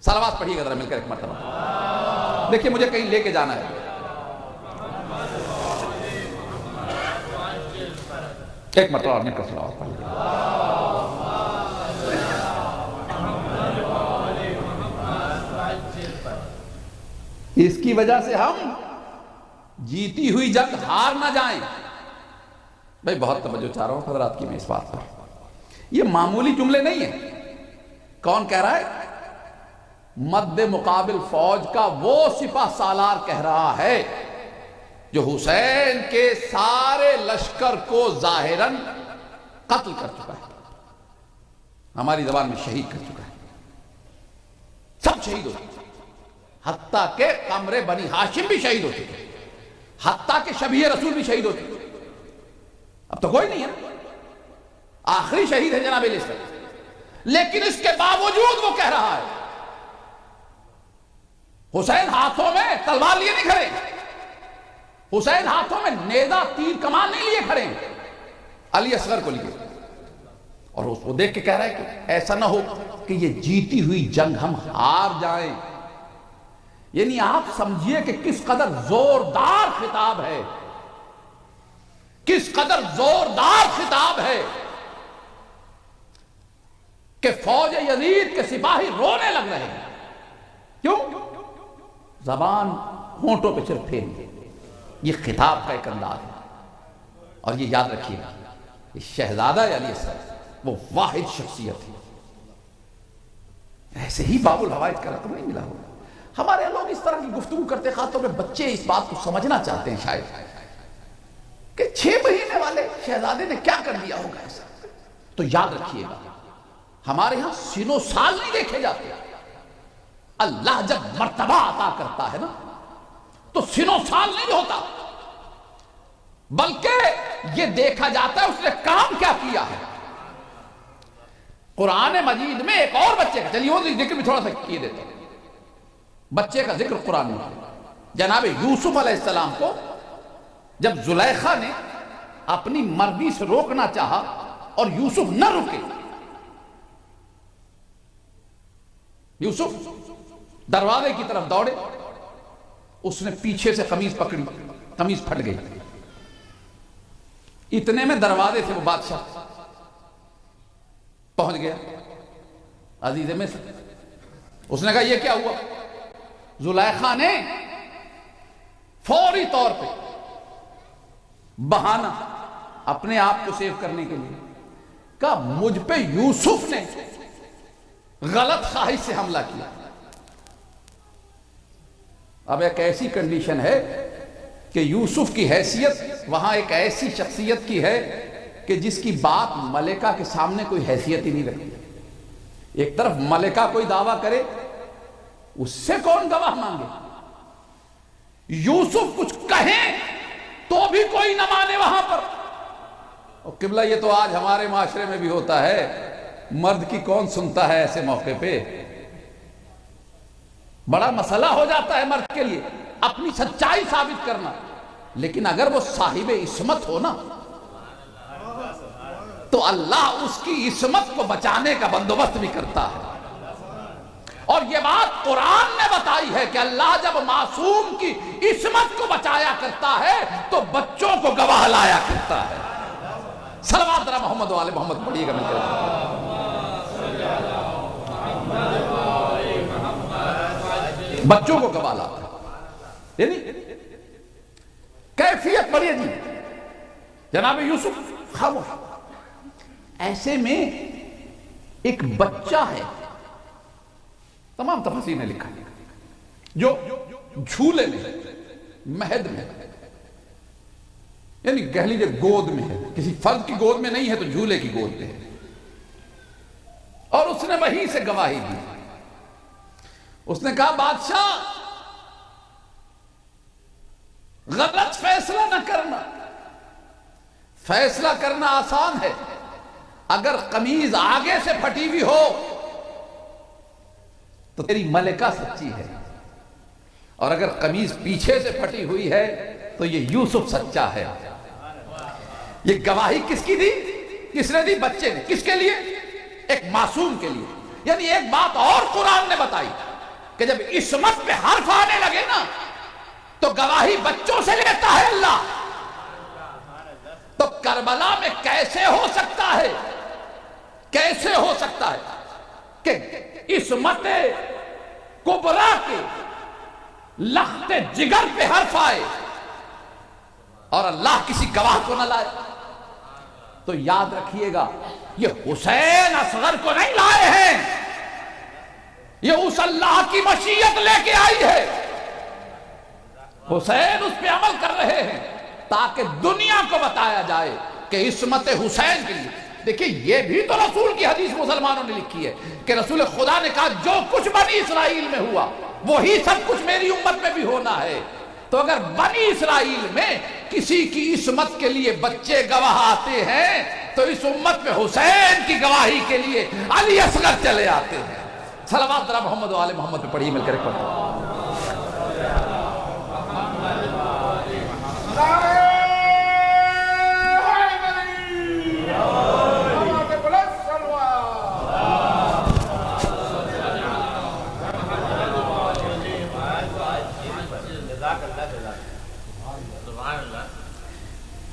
صلوات پڑھیے گا ذرا مل کر ایک مرتبہ، دیکھیے مجھے کہیں لے کے جانا ہے۔ ایک مرتبہ اور مل کر صلوات پڑھیے۔ اس کی وجہ سے ہم جیتی ہوئی جنگ ہار نہ جائیں۔ بھائی بہت توجہ چاہ رہا ہوں حضرات کی میں اس بات پر، یہ معمولی جملے نہیں ہیں۔ کون کہہ رہا ہے؟ مد مقابل فوج کا وہ سپہ سالار کہہ رہا ہے جو حسین کے سارے لشکر کو ظاہراً قتل کر چکا ہے، ہماری زبان میں شہید کر چکا ہے، سب شہید ہو چکے، حتیٰ کہ قمر بنی ہاشم بھی شہید ہو چکے، حتیٰ کہ شبیہ رسول بھی شہید ہو چکے، اب تو کوئی نہیں ہے، آخری شہید ہے جناب علیہ السلام۔ لیکن اس کے باوجود وہ کہہ رہا ہے حسین ہاتھوں میں تلوار لیے نہیں کھڑے، حسین ہاتھوں میں نیزہ تیر کمان نہیں لیے کھڑے، علی اصغر کو لیے، اور اس کو دیکھ کے کہہ رہا ہے کہ ایسا نہ ہو کہ یہ جیتی ہوئی جنگ ہم ہار جائیں۔ یعنی آپ سمجھیے کہ کس قدر زوردار خطاب ہے، کس قدر زوردار خطاب ہے کہ فوج یزید کے سپاہی رونے لگ رہے ہیں۔ کیوں؟ زبان ہونٹوں پہ صرف پھیر دے، یہ خطاب کا ایک انداز ہے۔ اور یہ یاد رکھیے گا، یہ شہزادہ علی اصغر وہ واحد شخصیت ہے، ایسے ہی باب الحوائج کا رقم نہیں ملا ہوگا۔ ہمارے لوگ اس طرح کی گفتگو کرتے، خاص طور پہ بچے اس بات کو سمجھنا چاہتے ہیں شاید کہ 6 مہینے والے شہزادے نے کیا کر دیا ہوگا ایسا۔ تو یاد رکھیے گا، ہمارے ہاں سن و سال نہیں دیکھے جاتے، اللہ جب مرتبہ عطا کرتا ہے نا تو سن و سال نہیں ہوتا، بلکہ یہ دیکھا جاتا ہے اس نے کام کیا کیا ہے۔ قرآن مجید میں ایک اور بچے کا، چلیے وہ ذکر بھی تھوڑا سا کیے دیتا ہوں، بچے کا ذکر قرآن میں، جناب یوسف علیہ السلام کو جب زلیخا نے اپنی مرضی سے روکنا چاہا اور یوسف نہ رکے، یوسف دروازے کی طرف دوڑے، اس نے پیچھے سے قمیض پکڑی، قمیض پھٹ گئی، اتنے میں دروازے سے وہ بادشاہ پہنچ گیا عزیز مصر۔ اس نے کہا یہ کیا ہوا؟ زلیخا نے فوری طور پہ بہانہ اپنے آپ کو سیو کرنے کے لیے کہا مجھ پہ یوسف نے غلط خواہش سے حملہ کیا۔ اب ایک ایسی کنڈیشن ہے کہ یوسف کی حیثیت وہاں ایک ایسی شخصیت کی ہے کہ جس کی بات ملکہ کے سامنے کوئی حیثیت ہی نہیں رکھتی۔ ایک طرف ملکہ کوئی دعویٰ کرے، اس سے کون گواہ مانگے؟ یوسف کچھ کہیں تو بھی کوئی نہ مانے وہاں پر۔ اور قبلہ یہ تو آج ہمارے معاشرے میں بھی ہوتا ہے، مرد کی کون سنتا ہے ایسے موقع پہ؟ بڑا مسئلہ ہو جاتا ہے مرد کے لیے اپنی سچائی ثابت کرنا، لیکن اگر وہ صاحب عصمت ہو نا تو اللہ اس کی عصمت کو بچانے کا بندوبست بھی کرتا ہے۔ اور یہ بات قرآن نے بتائی ہے کہ اللہ جب معصوم کی عصمت کو بچایا کرتا ہے تو بچوں کو گواہ لایا کرتا ہے۔ صلوات را محمد و آل محمد پڑھیے گا مل کر۔ بچوں کو گواہ لاتا ہے، یعنی کیفیت بڑی عجیب۔ جناب یوسف خاموش، ایسے میں ایک بچہ ہے، تمام تفاسیر نے لکھا جو جھولے میں، مہد میں، یعنی کہہ لیجیے گود میں ہے، کسی فرد کی گود میں نہیں ہے تو جھولے کی گود میں ہے، اور اس نے وہیں سے گواہی دی۔ اس نے کہا بادشاہ غلط فیصلہ نہ کرنا، فیصلہ کرنا آسان ہے، اگر قمیض آگے سے پھٹی ہوئی ہو تو تیری ملکہ سچی ہے، اور اگر قمیض پیچھے سے پھٹی ہوئی ہے تو یہ یوسف سچا ہے۔ یہ گواہی کس کی دی؟ کس نے دی؟ بچے نے۔ کس کے لیے؟ ایک معصوم کے لیے۔ یعنی ایک بات اور قرآن نے بتائی کہ جب عصمت پہ حرف آنے لگے نا تو گواہی بچوں سے لیتا ہے اللہ۔ تو کربلا میں کیسے ہو سکتا ہے، کیسے ہو سکتا ہے کہ عصمت کبریٰ کے لخت جگر پہ حرف آئے اور اللہ کسی گواہ کو نہ لائے؟ تو یاد رکھیے گا، یہ حسین اصغر کو نہیں لائے ہیں، یہ اس اللہ کی مشیت لے کے آئی ہے۔ حسین اس پہ عمل کر رہے ہیں تاکہ دنیا کو بتایا جائے کہ عصمت حسین کے لیے۔ دیکھیں یہ بھی تو رسول کی حدیث مسلمانوں نے لکھی ہے کہ رسول خدا نے کہا جو کچھ بنی اسرائیل میں ہوا وہی سب کچھ میری امت میں بھی ہونا ہے۔ تو اگر بنی اسرائیل میں کسی کی عصمت کے لیے بچے گواہ آتے ہیں تو اس امت میں حسین کی گواہی کے لیے علی اصغر چلے آتے ہیں۔ صلوات ذرا محمد و آل محمد پہ پڑھیے، مل کر ایک پڑھتا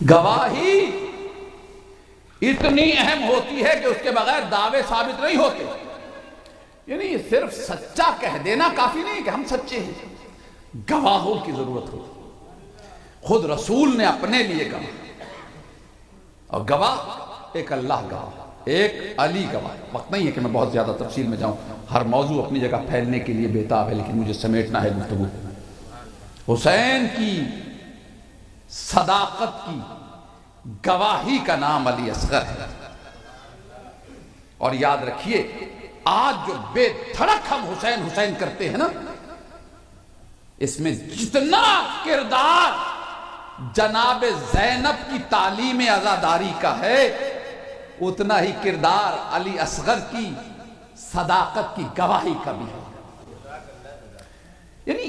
گواہی اتنی اہم ہوتی ہے کہ اس کے بغیر دعوے ثابت نہیں ہوتے۔ یعنی صرف سچا کہہ دینا کافی نہیں کہ ہم سچے ہیں، گواہوں کی ضرورت ہوتی۔ خود رسول نے اپنے لیے کہا، اور گواہ ایک اللہ گواہ، ایک علی گواہ۔ وقت نہیں ہے کہ میں بہت زیادہ تفصیل میں جاؤں، ہر موضوع اپنی جگہ پھیلنے کے لیے بےتاب ہے، لیکن مجھے سمیٹنا ہے گفتگو۔ حسین کی صداقت کی گواہی کا نام علی اصغر ہے۔ اور یاد رکھیے آج جو بے دھڑک ہم حسین حسین کرتے ہیں نا، اس میں جتنا کردار جناب زینب کی تعلیم عزاداری کا ہے اتنا ہی کردار علی اصغر کی صداقت کی گواہی کا بھی ہے۔ یعنی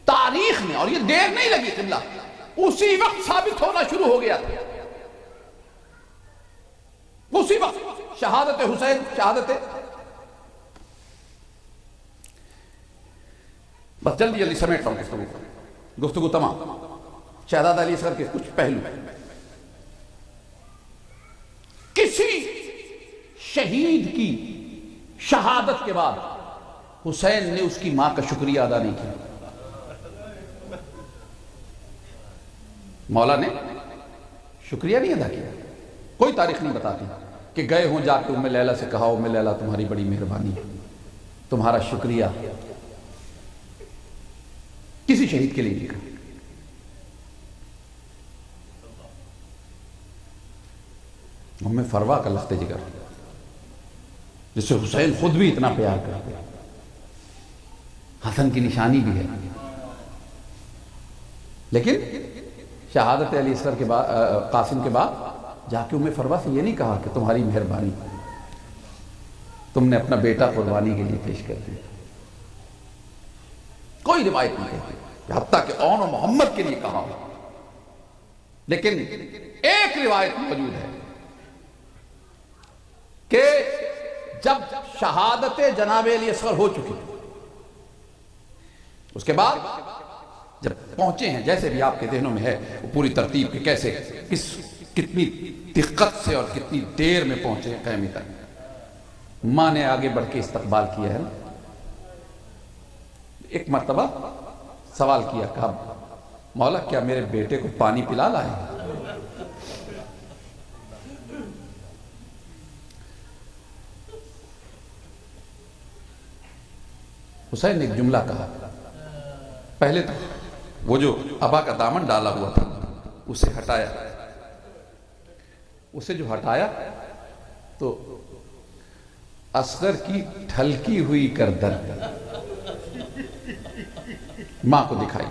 تاریخ میں، اور یہ دیر نہیں لگی قبلہ، اسی وقت ثابت ہونا شروع ہو گیا تھا، اسی وقت شہادت حسین، شہادت بس جلدی جلدی سمیٹ رہا ہوں گفتگو تمام۔ شہزادہ علی اصغر کے کچھ پہلو۔ کسی شہید کی شہادت کے بعد حسین نے اس کی ماں کا شکریہ ادا نہیں کیا۔ مولا نے شکریہ نہیں ادا کیا۔ کوئی تاریخ نہیں بتاتی کہ گئے ہوں جا کے ام لیلہ سے کہا ام لیلہ تمہاری بڑی مہربانی، تمہارا شکریہ۔ کسی شہید کے لیے نہیں کہا۔ ام فروا کا لخت جگر جس سے حسین خود بھی اتنا پیار کرتے، حسن کی نشانی بھی ہے، لیکن شہادت علی اصغر کے بعد، قاسم کے بعد جا کے ام فروا سے یہ نہیں کہا کہ تمہاری مہربانی، تم نے اپنا بیٹا قربانی کے لیے پیش کر دیا۔ کوئی روایت نہیں کہتی، حتیٰ کہ اون و محمد کے لیے کہا ہو، لیکن ایک روایت موجود ہے کہ جب شہادت جناب علی اصغر ہو چکی اس کے بعد جب پہنچے ہیں، جیسے بھی آپ کے ذہنوں میں ہے وہ پوری ترتیب کہ کیسے کتنی دقت سے اور کتنی دیر میں پہنچے ہیں خیمے تک، ماں نے آگے بڑھ کے استقبال کیا ہے نا، ایک مرتبہ سوال کیا، کہا مولا کیا میرے بیٹے کو پانی پلا لائے؟ حسین نے ایک جملہ کہا، پہلے تو وہ جو ابا کا دامن ڈالا ہوا تھا اسے ہٹایا، اسے جو ہٹایا تو اصغر کی ٹھلکی ہوئی گردن ماں کو دکھائی۔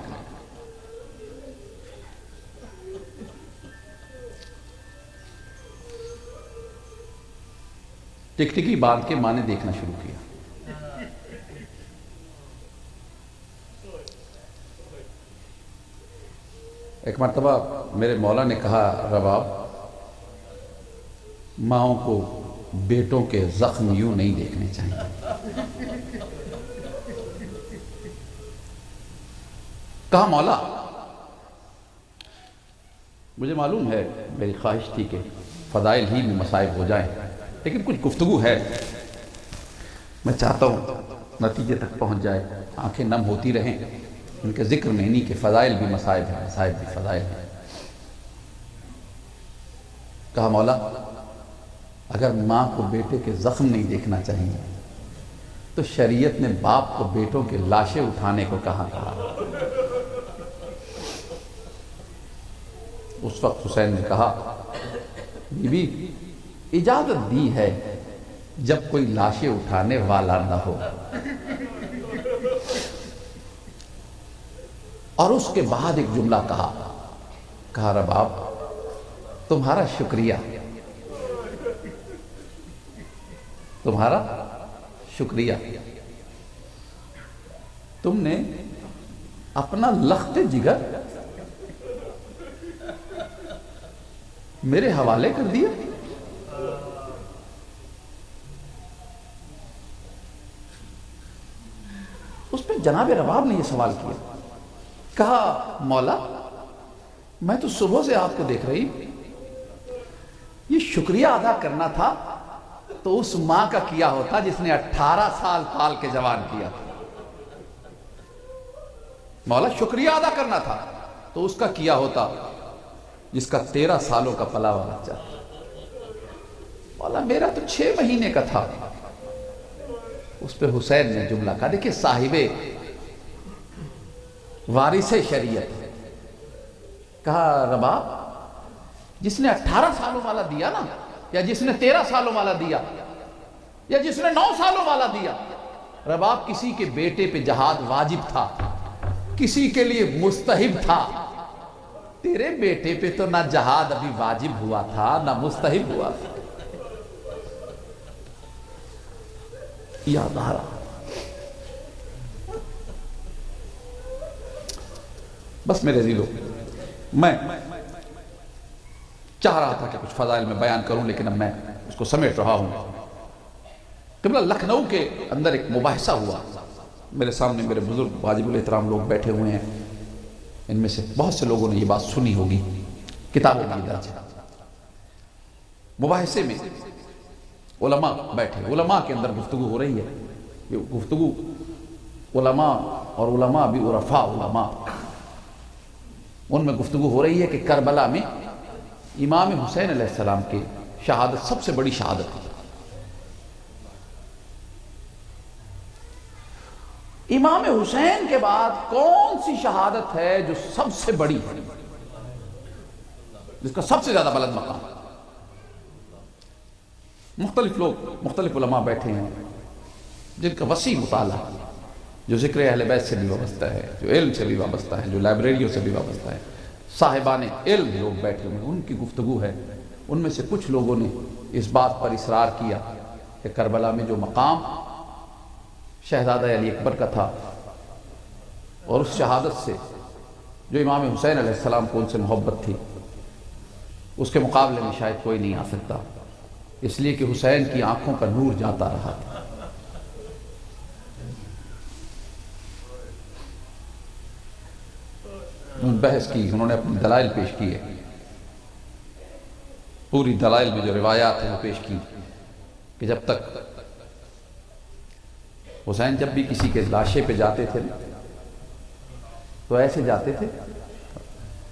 ٹکٹکی باندھ کے ماں نے دیکھنا شروع کیا۔ ایک مرتبہ میرے مولا نے کہا، رباب ماؤں کو بیٹوں کے زخم یوں نہیں دیکھنے چاہیے۔ کہا مولا مجھے معلوم ہے میری خواہش تھی کہ فضائل ہی میں مصائب ہو جائیں، لیکن کچھ گفتگو ہے، میں چاہتا ہوں نتیجے تک پہنچ جائے، آنکھیں نم ہوتی رہیں ان کے ذکر میں، نہیں کہ فضائل بھی مصائب ہیں، مصائب بھی فضائل ہیں۔ کہا مولا اگر ماں کو بیٹے کے زخم نہیں دیکھنا چاہیے تو شریعت نے باپ کو بیٹوں کے لاشیں اٹھانے کو کہاں کہا؟ اس وقت حسین نے کہا، بی بی اجازت دی ہے جب کوئی لاشیں اٹھانے والا نہ ہو۔ اور اس کے بعد ایک جملہ کہا رباب تمہارا شکریہ، تمہارا شکریہ، تم نے اپنا لخت جگر میرے حوالے کر دیا۔ اس پہ جناب رباب نے یہ سوال کیا، کہا مولا میں تو صبح سے آپ کو دیکھ رہی، یہ شکریہ ادا کرنا تھا تو اس ماں کا کیا ہوتا جس نے 18 سال پال کے جوان کیا۔ مولا شکریہ ادا کرنا تھا تو اس کا کیا ہوتا جس کا 13 سالوں کا پلا ہوا بچہ۔ مولا میرا تو 6 مہینے کا تھا۔ اس پہ حسین نے جملہ کہا، دیکھیں صاحب وارث شریعت، کہا رباب جس نے 18 سالوں والا دیا نا، یا جس نے 13 سالوں والا دیا، یا جس نے 9 سالوں والا دیا، رباب کسی کے بیٹے پہ جہاد واجب تھا، کسی کے لیے مستحب تھا، تیرے بیٹے پہ تو نہ جہاد ابھی واجب ہوا تھا نہ مستحب ہوا تھا۔ یاد آ رہا، بس میرے عزیزو میں چاہ رہا تھا کہ کچھ فضائل میں بیان کروں، لیکن اب میں اس کو سمیٹ رہا ہوں۔ قبلہ لکھنؤ کے اندر ایک مباحثہ ہوا، میرے سامنے میرے بزرگ واجب الاحترام لوگ بیٹھے ہوئے ہیں، ان میں سے بہت سے لوگوں نے یہ بات سنی ہوگی، کتابوں میں درج ہے۔ مباحثے میں علماء بیٹھے، علماء کے اندر گفتگو ہو رہی ہے، یہ گفتگو علماء اور علماء بھی عرفاء علماء، ان میں گفتگو ہو رہی ہے کہ کربلا میں امام حسین علیہ السلام کی شہادت سب سے بڑی شہادت ہے۔ امام حسین کے بعد کون سی شہادت ہے جو سب سے بڑی ہے، جس کا سب سے زیادہ بلند مقام؟ مختلف لوگ، مختلف علماء بیٹھے ہیں جن کا وسیع مطالعہ، جو ذکر اہل بیت سے بھی وابستہ ہے، جو علم سے بھی وابستہ ہے، جو لائبریریوں سے بھی وابستہ ہے، صاحبان علم لوگ بیٹھے ہوئے ہیں، ان کی گفتگو ہے۔ ان میں سے کچھ لوگوں نے اس بات پر اصرار کیا کہ کربلا میں جو مقام شہزادہ علی اکبر کا تھا، اور اس شہادت سے جو امام حسین علیہ السلام کو ان سے محبت تھی، اس کے مقابلے میں شاید کوئی نہیں آ سکتا، اس لیے کہ حسین کی آنکھوں کا نور جاتا رہا تھا۔ بحث کی، انہوں نے اپنی دلائل پیش کیے، پوری دلائل میں جو روایات ہیں وہ پیش کی کہ جب تک حسین جب بھی کسی کے لاشے پہ جاتے تھے تو ایسے جاتے تھے.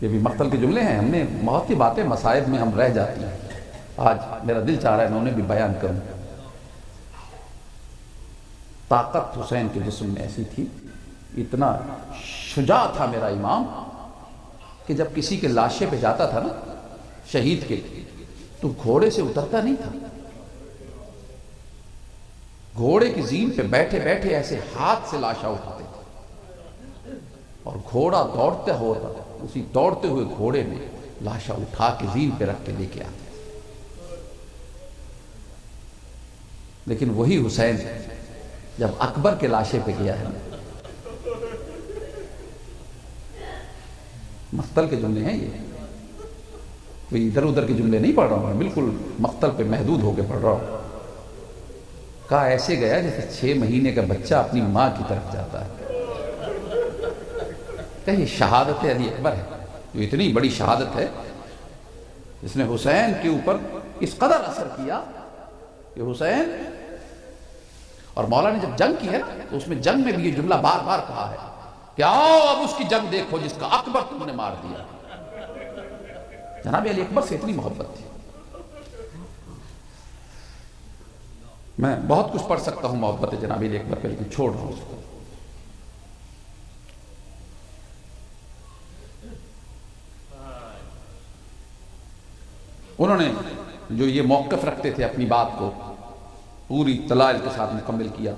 یہ بھی مقتل کے جملے ہیں. ہم نے بہت سی باتیں مصائب میں ہم رہ جاتی ہیں. آج میرا دل چاہ رہا ہے میں انہیں بھی بیان کروں. طاقت حسین کے جسم میں ایسی تھی, اتنا شجاع تھا میرا امام, کہ جب کسی کے لاشے پہ جاتا تھا نا شہید کے, تو گھوڑے سے اترتا نہیں تھا. گھوڑے کی زین پہ بیٹھے بیٹھے ایسے ہاتھ سے لاشا اٹھاتے تھے, اور گھوڑا دوڑتے ہوتا, اسی دوڑتے ہوئے گھوڑے میں لاشا اٹھا کے زین پہ رکھ کے لے کے آتے. لیکن وہی حسین جب اکبر کے لاشے پہ گیا ہے, مقتل کے جملے ہیں یہ, کوئی ادھر ادھر کے جملے نہیں پڑھ رہا ہوں, بالکل مقتل پہ محدود ہو کے پڑھ رہا ہوں. کہا ایسے گیا جیسے 6 مہینے کا بچہ اپنی ماں کی طرف جاتا ہے. کہ یہ شہادت علی اکبر ہے, جو اتنی بڑی شہادت ہے جس نے حسین کے اوپر اس قدر اثر کیا کہ حسین, اور مولا نے جب جنگ کی ہے تو اس میں جنگ میں بھی یہ جملہ بار بار کہا ہے کہ آؤ اب اس کی جنگ دیکھو جس کا اکبر تم نے مار دیا. جناب علی اکبر سے اتنی محبت تھی. میں بہت کچھ پڑھ سکتا ہوں محبت جناب علی اکبر پہ, لیکن چھوڑ رہا ہوں اس کو. انہوں نے جو یہ موقف رکھتے تھے اپنی بات کو پوری دلائل کے ساتھ مکمل کیا,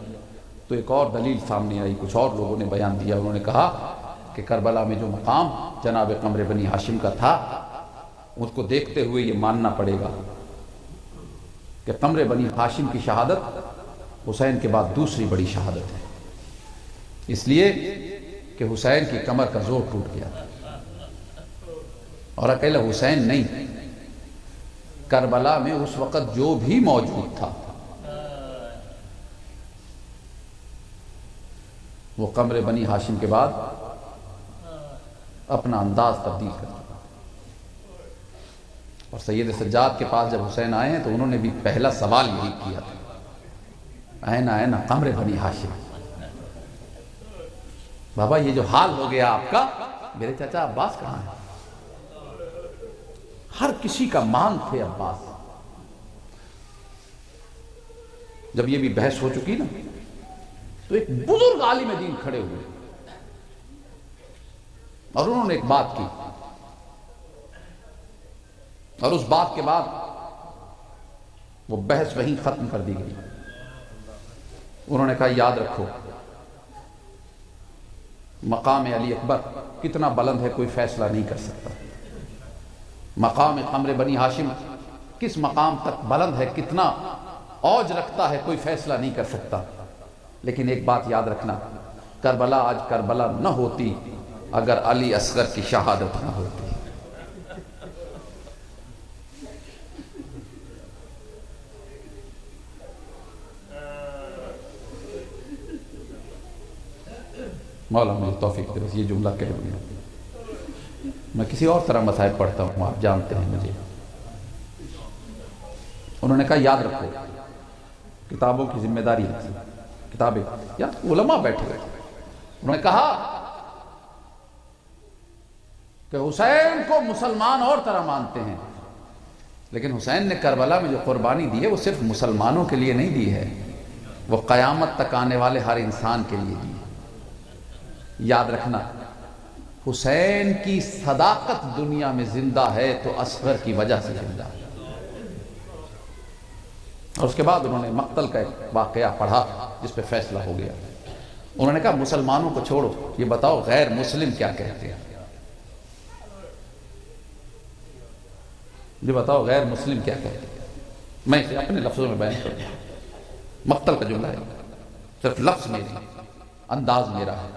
تو ایک اور دلیل سامنے آئی, کچھ اور لوگوں نے بیان دیا. انہوں نے کہا کہ کربلا میں جو مقام جناب قمر بنی ہاشم کا تھا, اس کو دیکھتے ہوئے یہ ماننا پڑے گا کہ قمر بنی ہاشم کی شہادت حسین کے بعد دوسری بڑی شہادت ہے, اس لیے کہ حسین کی کمر کا زور ٹوٹ گیا. اور اکیلا حسین نہیں, کربلا میں اس وقت جو بھی موجود تھا وہ قمر بنی ہاشم کے بعد اپنا انداز تبدیل کر دیا. اور سید سجاد کے پاس جب حسین آئے ہیں تو انہوں نے بھی پہلا سوال یہی کیا تھا, این این قمر بنی ہاشم. بابا یہ جو حال ہو گیا آپ کا, میرے چچا عباس کہاں ہیں؟ ہر کسی کا مان تھے عباس. جب یہ بھی بحث ہو چکی نا تو ایک بزرگ عالم دین کھڑے ہوئے اور انہوں نے ایک بات کی, اور اس بات کے بعد وہ بحث وہیں ختم کر دی گئی. انہوں نے کہا یاد رکھو مقام علی اکبر کتنا بلند ہے کوئی فیصلہ نہیں کر سکتا. مقام قمر بنی ہاشم کس مقام تک بلند ہے, کتنا اوج رکھتا ہے, کوئی فیصلہ نہیں کر سکتا. لیکن ایک بات یاد رکھنا, کربلا آج کربلا نہ ہوتی اگر علی اصغر کی شہادت نہ ہوتی. مولا مجھے توفیق دے, بس یہ جملہ کہہ دوں. میں کسی اور طرح مصائب پڑھتا ہوں, آپ جانتے ہیں مجھے. انہوں نے کہا یاد رکھو کتابوں کی ذمہ داری ہے, کتابیں یا علماء بیٹھے ہوئے. انہوں نے کہا کہ حسین کو مسلمان اور طرح مانتے ہیں, لیکن حسین نے کربلا میں جو قربانی دی ہے وہ صرف مسلمانوں کے لیے نہیں دی ہے, وہ قیامت تک آنے والے ہر انسان کے لیے دی ہے. یاد رکھنا حسین کی صداقت دنیا میں زندہ ہے تو اصغر کی وجہ سے زندہ ہے. اور اس کے بعد انہوں نے مقتل کا ایک واقعہ پڑھا جس پہ فیصلہ ہو گیا. انہوں نے کہا مسلمانوں کو چھوڑو, یہ بتاؤ غیر مسلم کیا کہتے ہیں, یہ بتاؤ غیر مسلم کیا کہتے ہیں. میں اسے اپنے لفظوں میں بیان کروں. مقتل کا جملہ ہے, صرف لفظ میرے, انداز میرا ہے.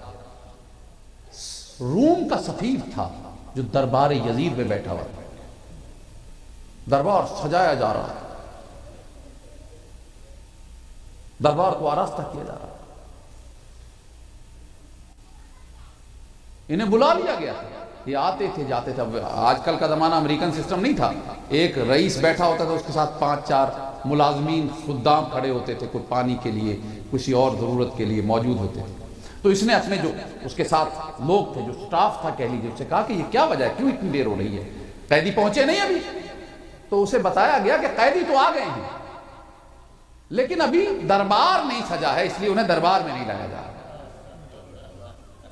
روم کا سفیر تھا جو دربار یزید میں بیٹھا ہوا تھا, دربار سجایا جا رہا تھا, دربار کو آراستہ کیا جا رہا تھا. انہیں بلا لیا گیا تھا, یہ آتے تھے جاتے تھے. آج کل کا زمانہ امریکن سسٹم نہیں تھا, ایک رئیس بیٹھا ہوتا تھا اس کے ساتھ 5-4 ملازمین خدام کھڑے ہوتے تھے، کوئی پانی کے لیے کسی اور ضرورت کے لیے موجود ہوتے تھے. تو اس نے اپنے جو اس کے ساتھ لوگ تھے، جو سٹاف تھا کہہ لیجیے، اس سے کہا کہ یہ کیا وجہ ہے، کیوں اتنی دیر ہو رہی ہے، قیدی پہنچے نہیں ابھی؟ تو اسے بتایا گیا کہ قیدی تو آ گئے ہیں لیکن ابھی دربار نہیں سجا ہے، اس لیے انہیں دربار میں نہیں لایا جا رہا.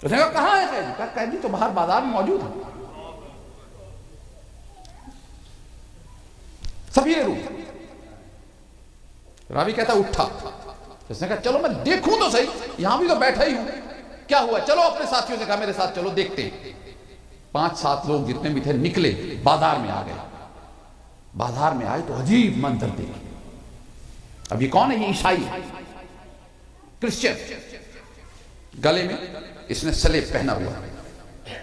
اس نے کہا کہاں ہے قیدی؟ کہا قیدی تو باہر بازار میں موجود ہے. سفیر روم. راوی کہتا ہے اٹھا. اس نے کہا چلو میں دیکھوں تو صحیح، یہاں بھی تو بیٹھا ہی ہوں، کیا ہوا؟ چلو اپنے ساتھیوں سے کہا میرے ساتھ چلو دیکھتے ہیں. 5-7 لوگ جتنے بھی تھے نکلے، بازار میں آ گئے. بازار میں آئے تو عجیب منظر دیکھے. اب یہ کون ہے؟ یہ عیسائی کرسچن. گلے میں اس نے سلیب پہنا ہوا ہے،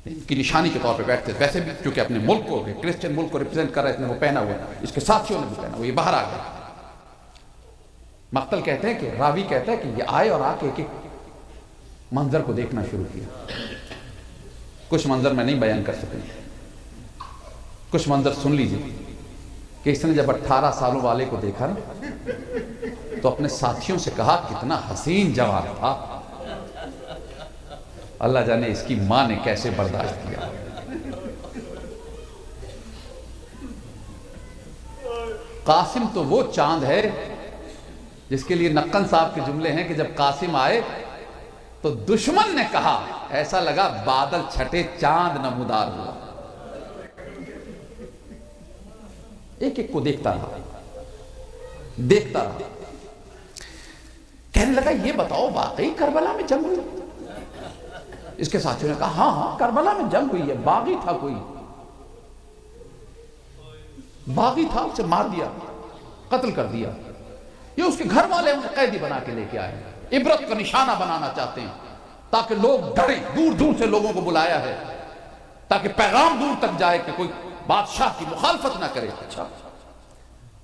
ان کی نشانی کے طور پہ بیٹھتے. ویسے بھی کیونکہ اپنے ملک کو، کرسچن ملک کو ریپرزینٹ کر رہے تھے، وہ پہنا ہوا ہے. اس کے ساتھیوں نے بھی پہنا ہوا. یہ باہر آ گئے. مقتل کہتے ہیں کہ راوی کہتا ہے کہ یہ آئے اور آ کے ایک منظر کو دیکھنا شروع کیا. کچھ منظر میں نہیں بیان کر سکوں، کچھ منظر سن لیجیے کہ اس نے جب 18 سالوں والے کو دیکھا نا تو اپنے ساتھیوں سے کہا کتنا حسین جوان تھا. اللہ جانے اس کی ماں نے کیسے برداشت کیا. قاسم تو وہ چاند ہے جس کے لیے نقن صاحب کے جملے ہیں کہ جب قاسم آئے تو دشمن نے کہا ایسا لگا بادل چھٹے چاند نمودار ہوا. ایک ایک کو دیکھتا رہا. کہنے لگا یہ بتاؤ واقعی کربلا میں جنگ ہوئی؟ اس کے ساتھیوں نے کہا ہاں کربلا میں جنگ ہوئی ہے. باغی تھا کوئی، باغی تھا، اسے مار دیا، قتل کر دیا. یہ اس کے گھر والے انہیں قیدی بنا کے لے کے آئے ہیں. عبرت کا نشانہ بنانا چاہتے ہیں تاکہ لوگ ڈریں. دور دور سے لوگوں کو بلایا ہے تاکہ پیغام دور تک جائے کہ کوئی بادشاہ کی مخالفت نہ کرے. اچھا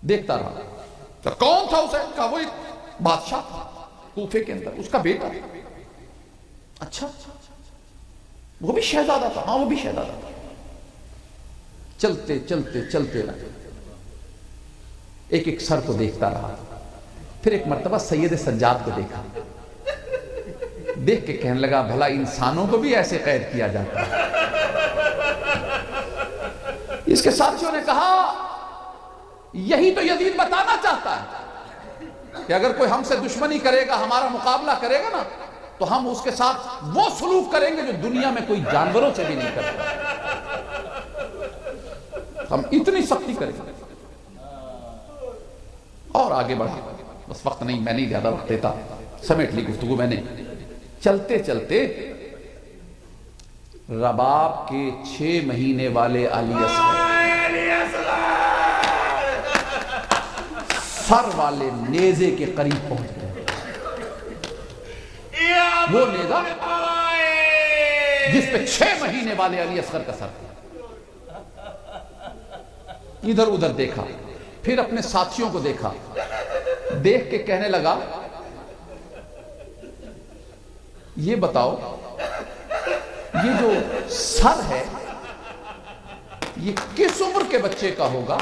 دیکھتا رہا. تو کون تھا اسے؟ کہا وہ ایک بادشاہ تھا کوفے کے اندر، اس کا بیٹا. اچھا وہ بھی شہزادہ تھا؟ ہاں وہ بھی شہزادہ تھا. چلتے چلتے چلتے رہے. ایک ایک سر کو دیکھتا رہا. پھر ایک مرتبہ سید سجاد کو دیکھا. دیکھ کے کہنے لگا بھلا انسانوں کو بھی ایسے قید کیا جاتا ہے؟ اس کے ساتھیوں نے کہا یہی تو یزید بتانا چاہتا ہے کہ اگر کوئی ہم سے دشمنی کرے گا، ہمارا مقابلہ کرے گا نا، تو ہم اس کے ساتھ وہ سلوک کریں گے جو دنیا میں کوئی جانوروں سے بھی نہیں کرتا. ہم اتنی سختی کریں گے. اور آگے بڑھا، بس وقت نہیں، میں نہیں زیادہ وقت دیتا، سمیٹ لی گفتگو میں نے. چلتے چلتے رباب کے 6 مہینے والے علی اصغر سر والے نیزے کے قریب پہنچ گئے. وہ نیزہ جس پہ 6 مہینے والے علی اصغر کا سر تھا. ادھر ادھر دیکھا، پھر اپنے ساتھیوں کو دیکھا. دیکھ کے کہنے لگا یہ بتاؤ یہ جو سر ہے یہ کس عمر کے بچے کا ہوگا؟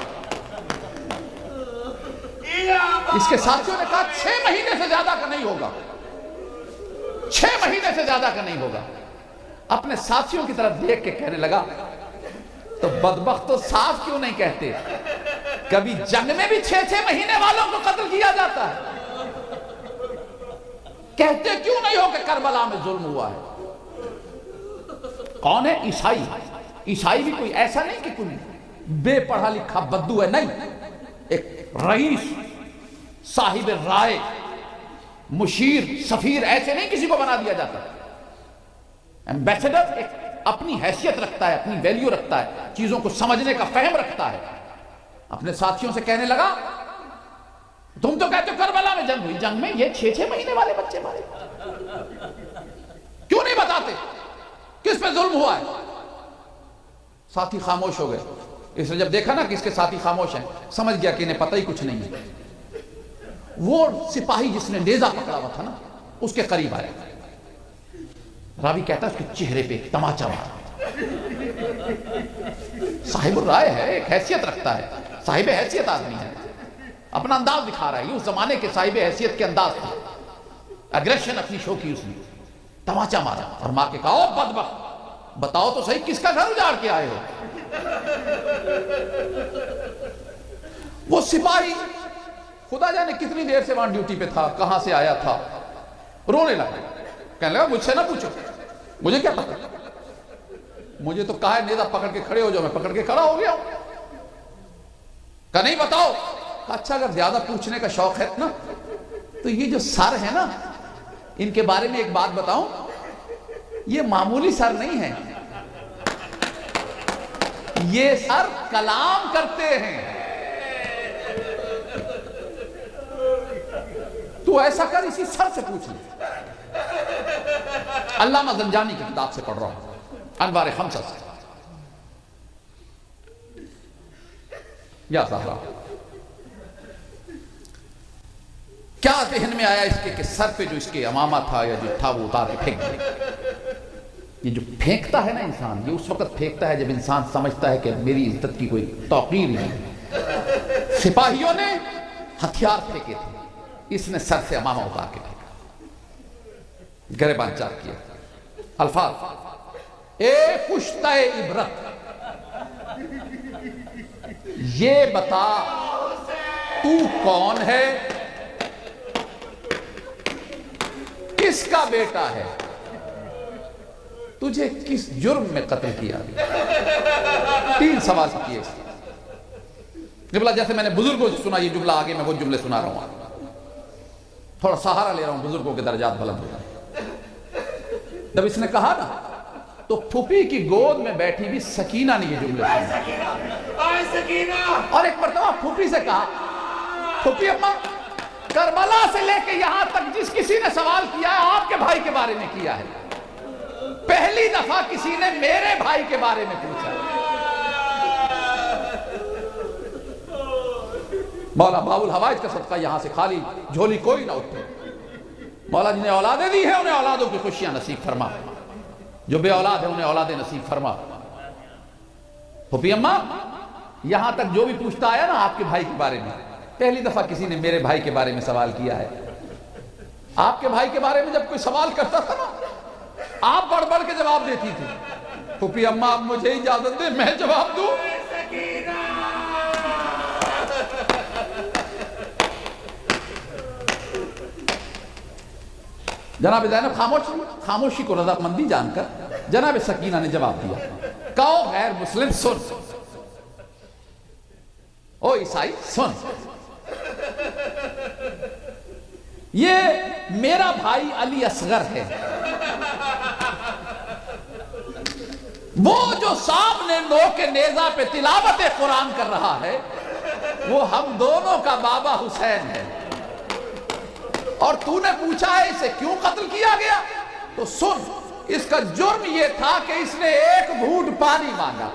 اس کے ساتھیوں نے کہا 6 مہینے سے زیادہ کا نہیں ہوگا. 6 مہینے سے زیادہ کا نہیں ہوگا. اپنے ساتھیوں کی طرف دیکھ کے کہنے لگا تو بدبخت تو صاف کیوں نہیں کہتے کبھی جنگ میں بھی 6 مہینے والوں کو قتل کیا جاتا ہے؟ کہتے کیوں نہیں ہو کہ کربلا میں ظلم ہوا ہے؟ کون ہے؟ عیسائی. عیسائی بھی کوئی ایسا نہیں کہ کوئی بے پڑھا لکھا بدو ہے، نہیں. ایک رئیس، صاحب رائے، مشیر، سفیر، ایسے نہیں کسی کو بنا دیا جاتا. ایمبیسڈر ایک اپنی حیثیت رکھتا ہے، اپنی ویلیو رکھتا ہے، چیزوں کو سمجھنے کا فہم رکھتا ہے. اپنے ساتھیوں سے کہنے لگا تم تو کہتے ہو کربلا میں جنگ ہوئی، جنگ میں یہ 6 مہینے والے بچے مارے، کیوں نہیں بتاتے کس پہ ظلم ہوا ہے؟ ساتھی خاموش ہو گئے. اس نے جب دیکھا نا کہ اس کے ساتھی خاموش ہیں، سمجھ گیا کہ انہیں پتہ ہی کچھ نہیں ہے. وہ سپاہی جس نے نیزہ پکڑا ہوا تھا نا اس کے قریب آیا. راوی کہتا ہے اس کے چہرے پہ تماچا مارا. صاحب الرائے ہے، ایک حیثیت رکھتا ہے، صاحب حیثیت آدمی ہے. اپنا انداز دکھا رہا ہے، یہ اس زمانے کے صاحب حیثیت کے انداز تھا، اگریشن اپنی شو کی، اس نے تماچا مارا اور ماں کے کہا او بدبخت، بتاؤ تو صحیح کس کا گھر اجاڑ کے آئے ہو؟ وہ سپاہی خدا جانے کتنی دیر سے وہاں ڈیوٹی پہ تھا، کہاں سے آیا تھا، رونے لگا، کہنے لگا مجھ سے نہ پوچھو، مجھے کیا پتا، مجھے تو کہا ہے نیزہ پکڑ کے کھڑے ہو جاؤ، میں پکڑ کے کھڑا ہو گیا ہوں، کہا نہیں بتاؤ، کہا اچھا اگر زیادہ پوچھنے کا شوق ہے نا تو یہ جو سر ہے نا ان کے بارے میں ایک بات بتاؤں، یہ معمولی سر نہیں ہے، یہ سر کلام کرتے ہیں، تو ایسا کر اسی سر سے پوچھ لے۔ علامہ زنجانی کی کتاب سے پڑھ رہا ہوں، انوار خمسہ سے، یا زہرا کیا ذہن میں آیا اس کے کہ سر پہ جو اس کے امامہ تھا یا جو تھا وہ اتار کے پھینک دیا۔ یہ جو پھینکتا ہے نا انسان، یہ اس وقت پھینکتا ہے جب انسان سمجھتا ہے کہ میری عزت کی کوئی توقیر نہیں۔ سپاہیوں نے ہتھیار پھینکے تھے، اس نے سر سے امامہ اتار کے پھینکا، گریبان چار کیا۔ الفاظ اے کشتہ عبرت، یہ بتا تو کون ہے، کس کا بیٹا ہے، تجھے کس جرم میں قتل کیا گیا؟ تین سوال کیے اس جملہ، جیسے میں نے بزرگوں سے سنا یہ جملہ، آگے میں وہ جملے سنا رہا ہوں، تھوڑا سہارا لے رہا ہوں، بزرگوں کے درجات بلند ہو جائیں۔ جب اس نے کہا نا تو پھوپھی کی گود میں بیٹھی بھی سکینہ نے یہ جملے سنے، اور ایک مرتبہ پھوپھی سے کہا، پھوپھی اماں کربلا سے لے کے یہاں تک جس کسی نے سوال کیا ہے آپ کے بھائی کے بارے میں کیا ہے، پہلی دفعہ کسی نے میرے بھائی کے بارے میں پوچھا ہے۔ مولا باب الحوائج کا صدقہ یہاں سے خالی جھولی کوئی نہ اٹھے، مولا جنہیں اولادیں دی ہیں انہیں اولادوں کی خوشیاں نصیب فرما، جو بے اولاد ہیں انہیں اولادیں نصیب فرما۔ پھوپھی اماں یہاں تک جو بھی پوچھتا آیا نا آپ کے بھائی کے بارے میں، پہلی دفعہ کسی نے میرے بھائی کے بارے میں سوال کیا ہے۔ آپ کے بھائی کے بارے میں جب کوئی سوال کرتا تھا نا آپ بڑھ بڑھ کے جواب دیتی تھی، پھوپھی اماں اب مجھے اجازت دے میں جواب دوں۔ جناب زینب خاموشی کو رضامندی جان کر جناب سکینہ نے جواب دیا، کہو غیر مسلم سن، او عیسائی سن، یہ میرا بھائی علی اصغر ہے، وہ جو سامنے نوک نیزہ پہ تلاوت قرآن کر رہا ہے وہ ہم دونوں کا بابا حسین ہے، اور تو نے پوچھا ہے اسے کیوں قتل کیا گیا، تو سن، اس کا جرم یہ تھا کہ اس نے ایک گھونٹ پانی مانگا۔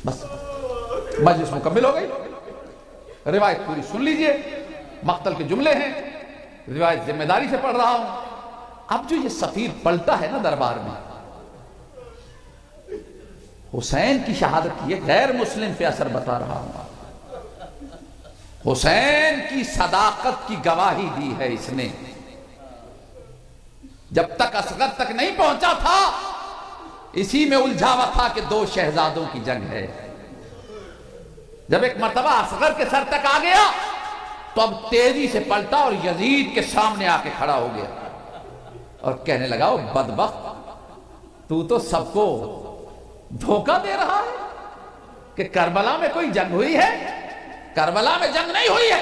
بس مجلس مکمل ہو گئی، روایت پوری سن لیجئے، مقتل کے جملے ہیں، روایت ذمہ داری سے پڑھ رہا ہوں۔ اب جو یہ سفیر پلٹا ہے نا دربار میں، حسین کی شہادت یہ غیر مسلم پہ اثر بتا رہا ہوں، حسین کی صداقت کی گواہی دی ہے اس نے، جب تک اصغر تک نہیں پہنچا تھا اسی میں الجھا ہوا تھا کہ دو شہزادوں کی جنگ ہے، جب ایک مرتبہ اصغر کے سر تک آ گیا تو اب تیزی سے پلٹا اور یزید کے سامنے آ کے کھڑا ہو گیا اور کہنے لگا او بدبخت، تو سب کو دھوکہ دے رہا ہے کہ کربلا میں کوئی جنگ ہوئی ہے، کربلا میں جنگ نہیں ہوئی ہے،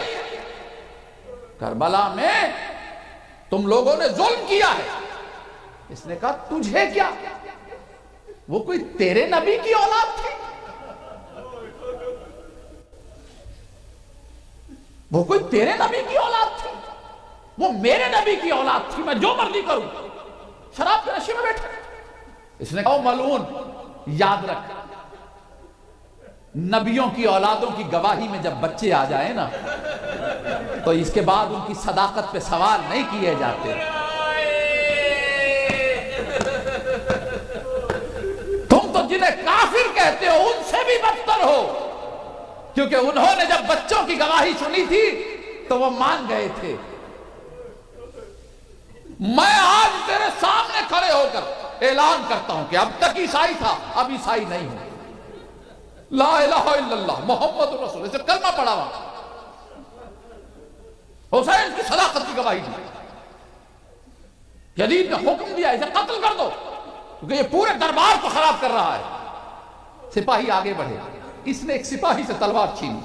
کربلا میں تم لوگوں نے ظلم کیا ہے۔ اس نے کہا تجھے کیا، وہ کوئی تیرے نبی کی اولاد تھی، وہ کوئی تیرے نبی کی اولاد تھی، وہ میرے نبی کی اولاد تھی، میں جو مرضی کروں، شراب کے نشے میں بیٹھے۔ اس نے کہا او ملعون، یاد رکھ نبیوں کی اولادوں کی گواہی میں جب بچے آ جائیں نا تو اس کے بعد ان کی صداقت پہ سوال نہیں کیے جاتے، تم تو جنہیں کافر کہتے ہو ان سے بھی بدتر ہو، کیونکہ انہوں نے جب بچوں کی گواہی سنی تھی تو وہ مان گئے تھے۔ میں آج تیرے سامنے کھڑے ہو کر اعلان کرتا ہوں کہ اب تک عیسائی تھا، اب عیسائی نہیں ہوں۔ لا الہ الا اللہ محمد رسول، اسے کلمہ پڑھا ہوا، حسین کی صداقت کی گواہی دی، یزید نے حکم دیا اسے قتل کر دو کیونکہ یہ پورے دربار کو خراب کر رہا ہے۔ سپاہی آگے بڑھے، اس نے ایک سپاہی سے تلوار چھینی،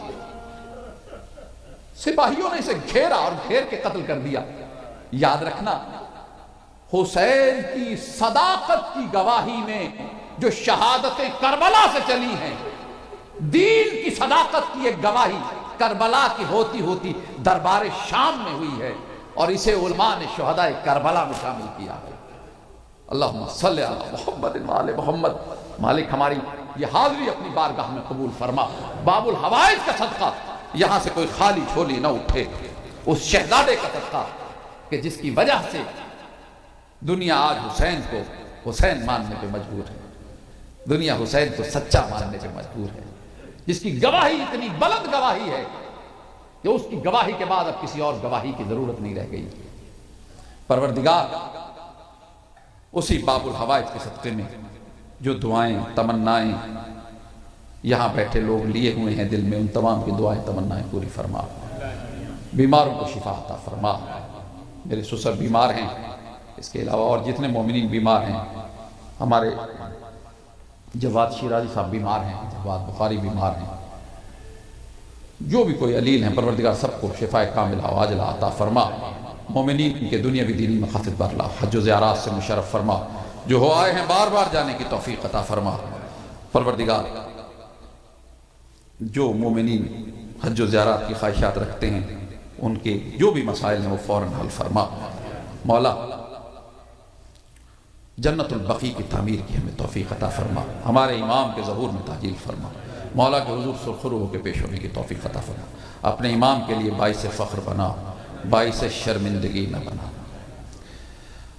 سپاہیوں نے اسے گھیرا اور گھیر کے قتل کر دیا۔ یاد رکھنا حسین کی صداقت کی گواہی میں جو شہادتیں کربلا سے چلی ہیں، دین کی صداقت کی ایک گواہی کربلا کی ہوتی ہوتی دربار شام میں ہوئی ہے، اور اسے علماء نے شہداء کربلا میں شامل کیا ہے۔ اللہم صلی علی محمد وآل محمد۔ مالک ہماری یہ حاضری اپنی بارگاہ میں قبول فرما، باب الحوائج کا صدقہ یہاں سے کوئی خالی جھولی نہ اٹھے، اس شہزادے کا صدقہ کہ جس کی وجہ سے دنیا آج حسین کو حسین ماننے پہ مجبور ہے، دنیا حسین کو سچا ماننے پہ مجبور ہے، جس کی گواہی اتنی بلند گواہی ہے کہ اس کی گواہی کے بعد اب کسی اور گواہی کی ضرورت نہیں رہ گئی۔ پروردگار اسی باب الحوائج کے صدقے میں جو دعائیں تمنائیں یہاں بیٹھے لوگ لیے ہوئے ہیں دل میں، ان تمام کی دعائیں تمنائیں پوری فرما، بیماروں کو شفا عطا فرما۔ میرے سسر بیمار ہیں، اس کے علاوہ اور جتنے مومنین بیمار ہیں، ہمارے جواد شیرازی صاحب بیمار ہیں، جواد بخاری بیمار ہیں، جو بھی کوئی علیل ہیں، پروردگار سب کو شفا کاملہ و عاجلہ عطا فرما۔ مومنین کے دنیاوی دینی مقاصد برلا، حج و زیارات سے مشرف فرما، جو ہو آئے ہیں بار بار جانے کی توفیق عطا فرما۔ پروردگار جو مومنین حج و زیارات کی خواہشات رکھتے ہیں ان کے جو بھی مسائل ہیں وہ فوراً حل فرما۔ مولا جنت البقیع کی تعمیر کی ہمیں توفیق عطا فرما، ہمارے امام کے ظہور میں تعجیل فرما، مولا کے حضور سرخرو ہو کے پیش ہونے کی توفیق عطا فرما، اپنے امام کے لیے باعث فخر بنا، باعث شرمندگی نہ بنا۔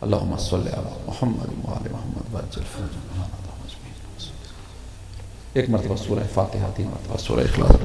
اللہم صلی علی محمد وآل محمد وعجل فرجنا۔ ایک مرتبہ سورہ فاتحہ، 3 مرتبہ سورہ اخلاص۔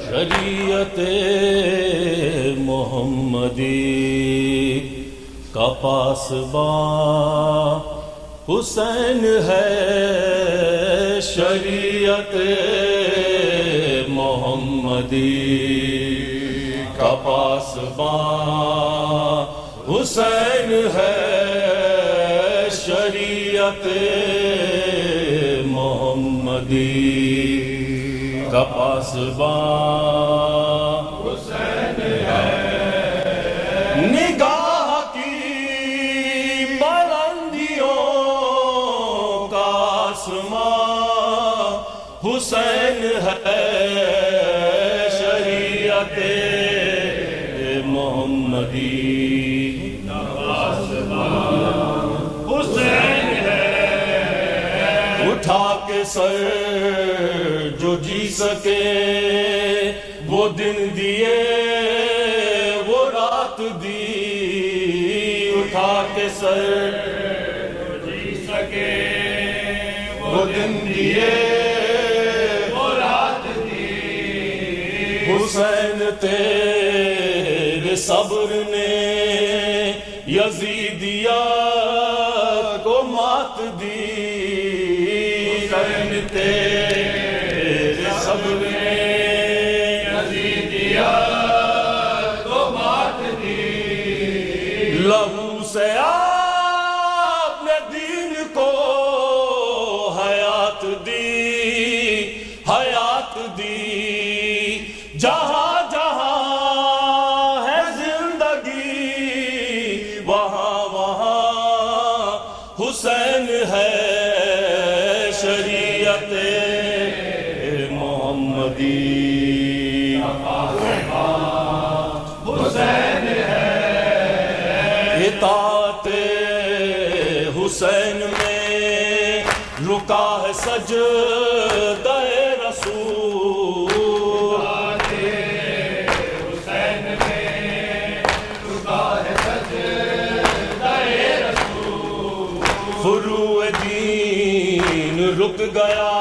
شریعت محمدی کا پاسباں حسین ہے، شریعت محمدی کا پاسباں حسین ہے، شریعت محمدی کا پاسباں حسین ہے، نگاہ کی بلندیوں کا آسمان حسین ہے، شریعت محمدی کا پاسباں حسین ہے، اٹھا کے سر جو جی سکے وہ دن دیے وہ رات دی اٹھا کے سر جو جی سکے وہ دن دیے وہ رات دی حسین تیرے صبر نے یزیدیا کو مات دی حسین تیرے صبر نے یزیدیا کو مات دی لہو سے آپ نے دین کو حیات دی جہاں جہاں ہے زندگی وہاں وہاں حسین ہے شریعت محمدی حسین ہے اطاعت حسین میں رکا ہے سجدہ رسول حسین میں رکا ہے سجدہ رسول فروع دین رک گیا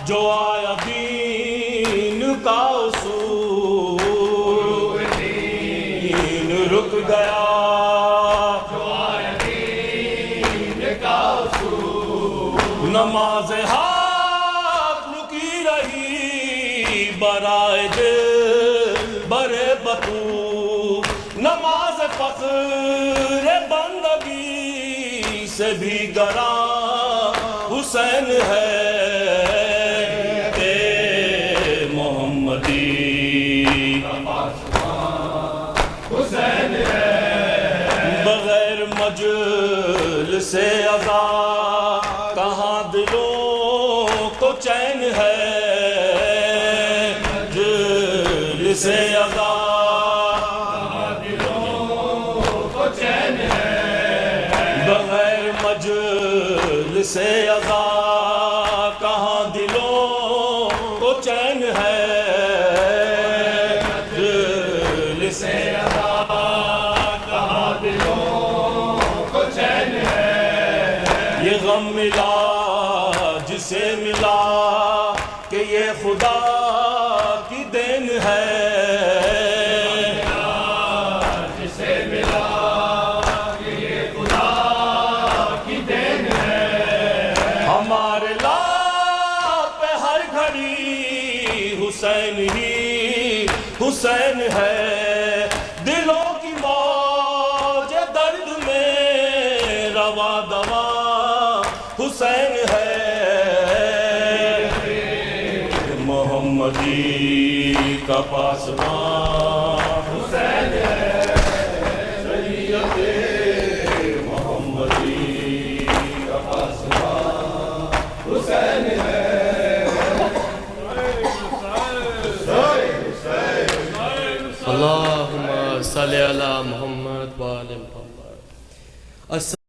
جو آیا دین کا اصول دین رک گیا جو آیا دین کا اصول نماز حق رکی رہی برائے دل برے بطور نماز فخر بندگی سے بھی گراں حسین ہے محمدی حسین ہے بغیر مجلس عزا کہاں دلوں کو چین ہے مجلس عزا کہاں دلوں کو چین ہے بغیر مجلس عزا کہاں دلوں کو چین ہے مجلس عزا کہاں دلوں کو چین ہے یہ غم ملا جسے ملا کہ یہ خدا کی دین ہے جسے ملا کہ یہ خدا کی دین ہے ہمارے لاپ پہ ہر گھڑی حسین ہی حسین ہے دلوں کی موج درد میں روا دوا حسین ہے محمدی کا پاسبان حسین ہے شریعت محمدی کا پاسبان حسین ہے اللہم صلی علی محمد و آل محمد.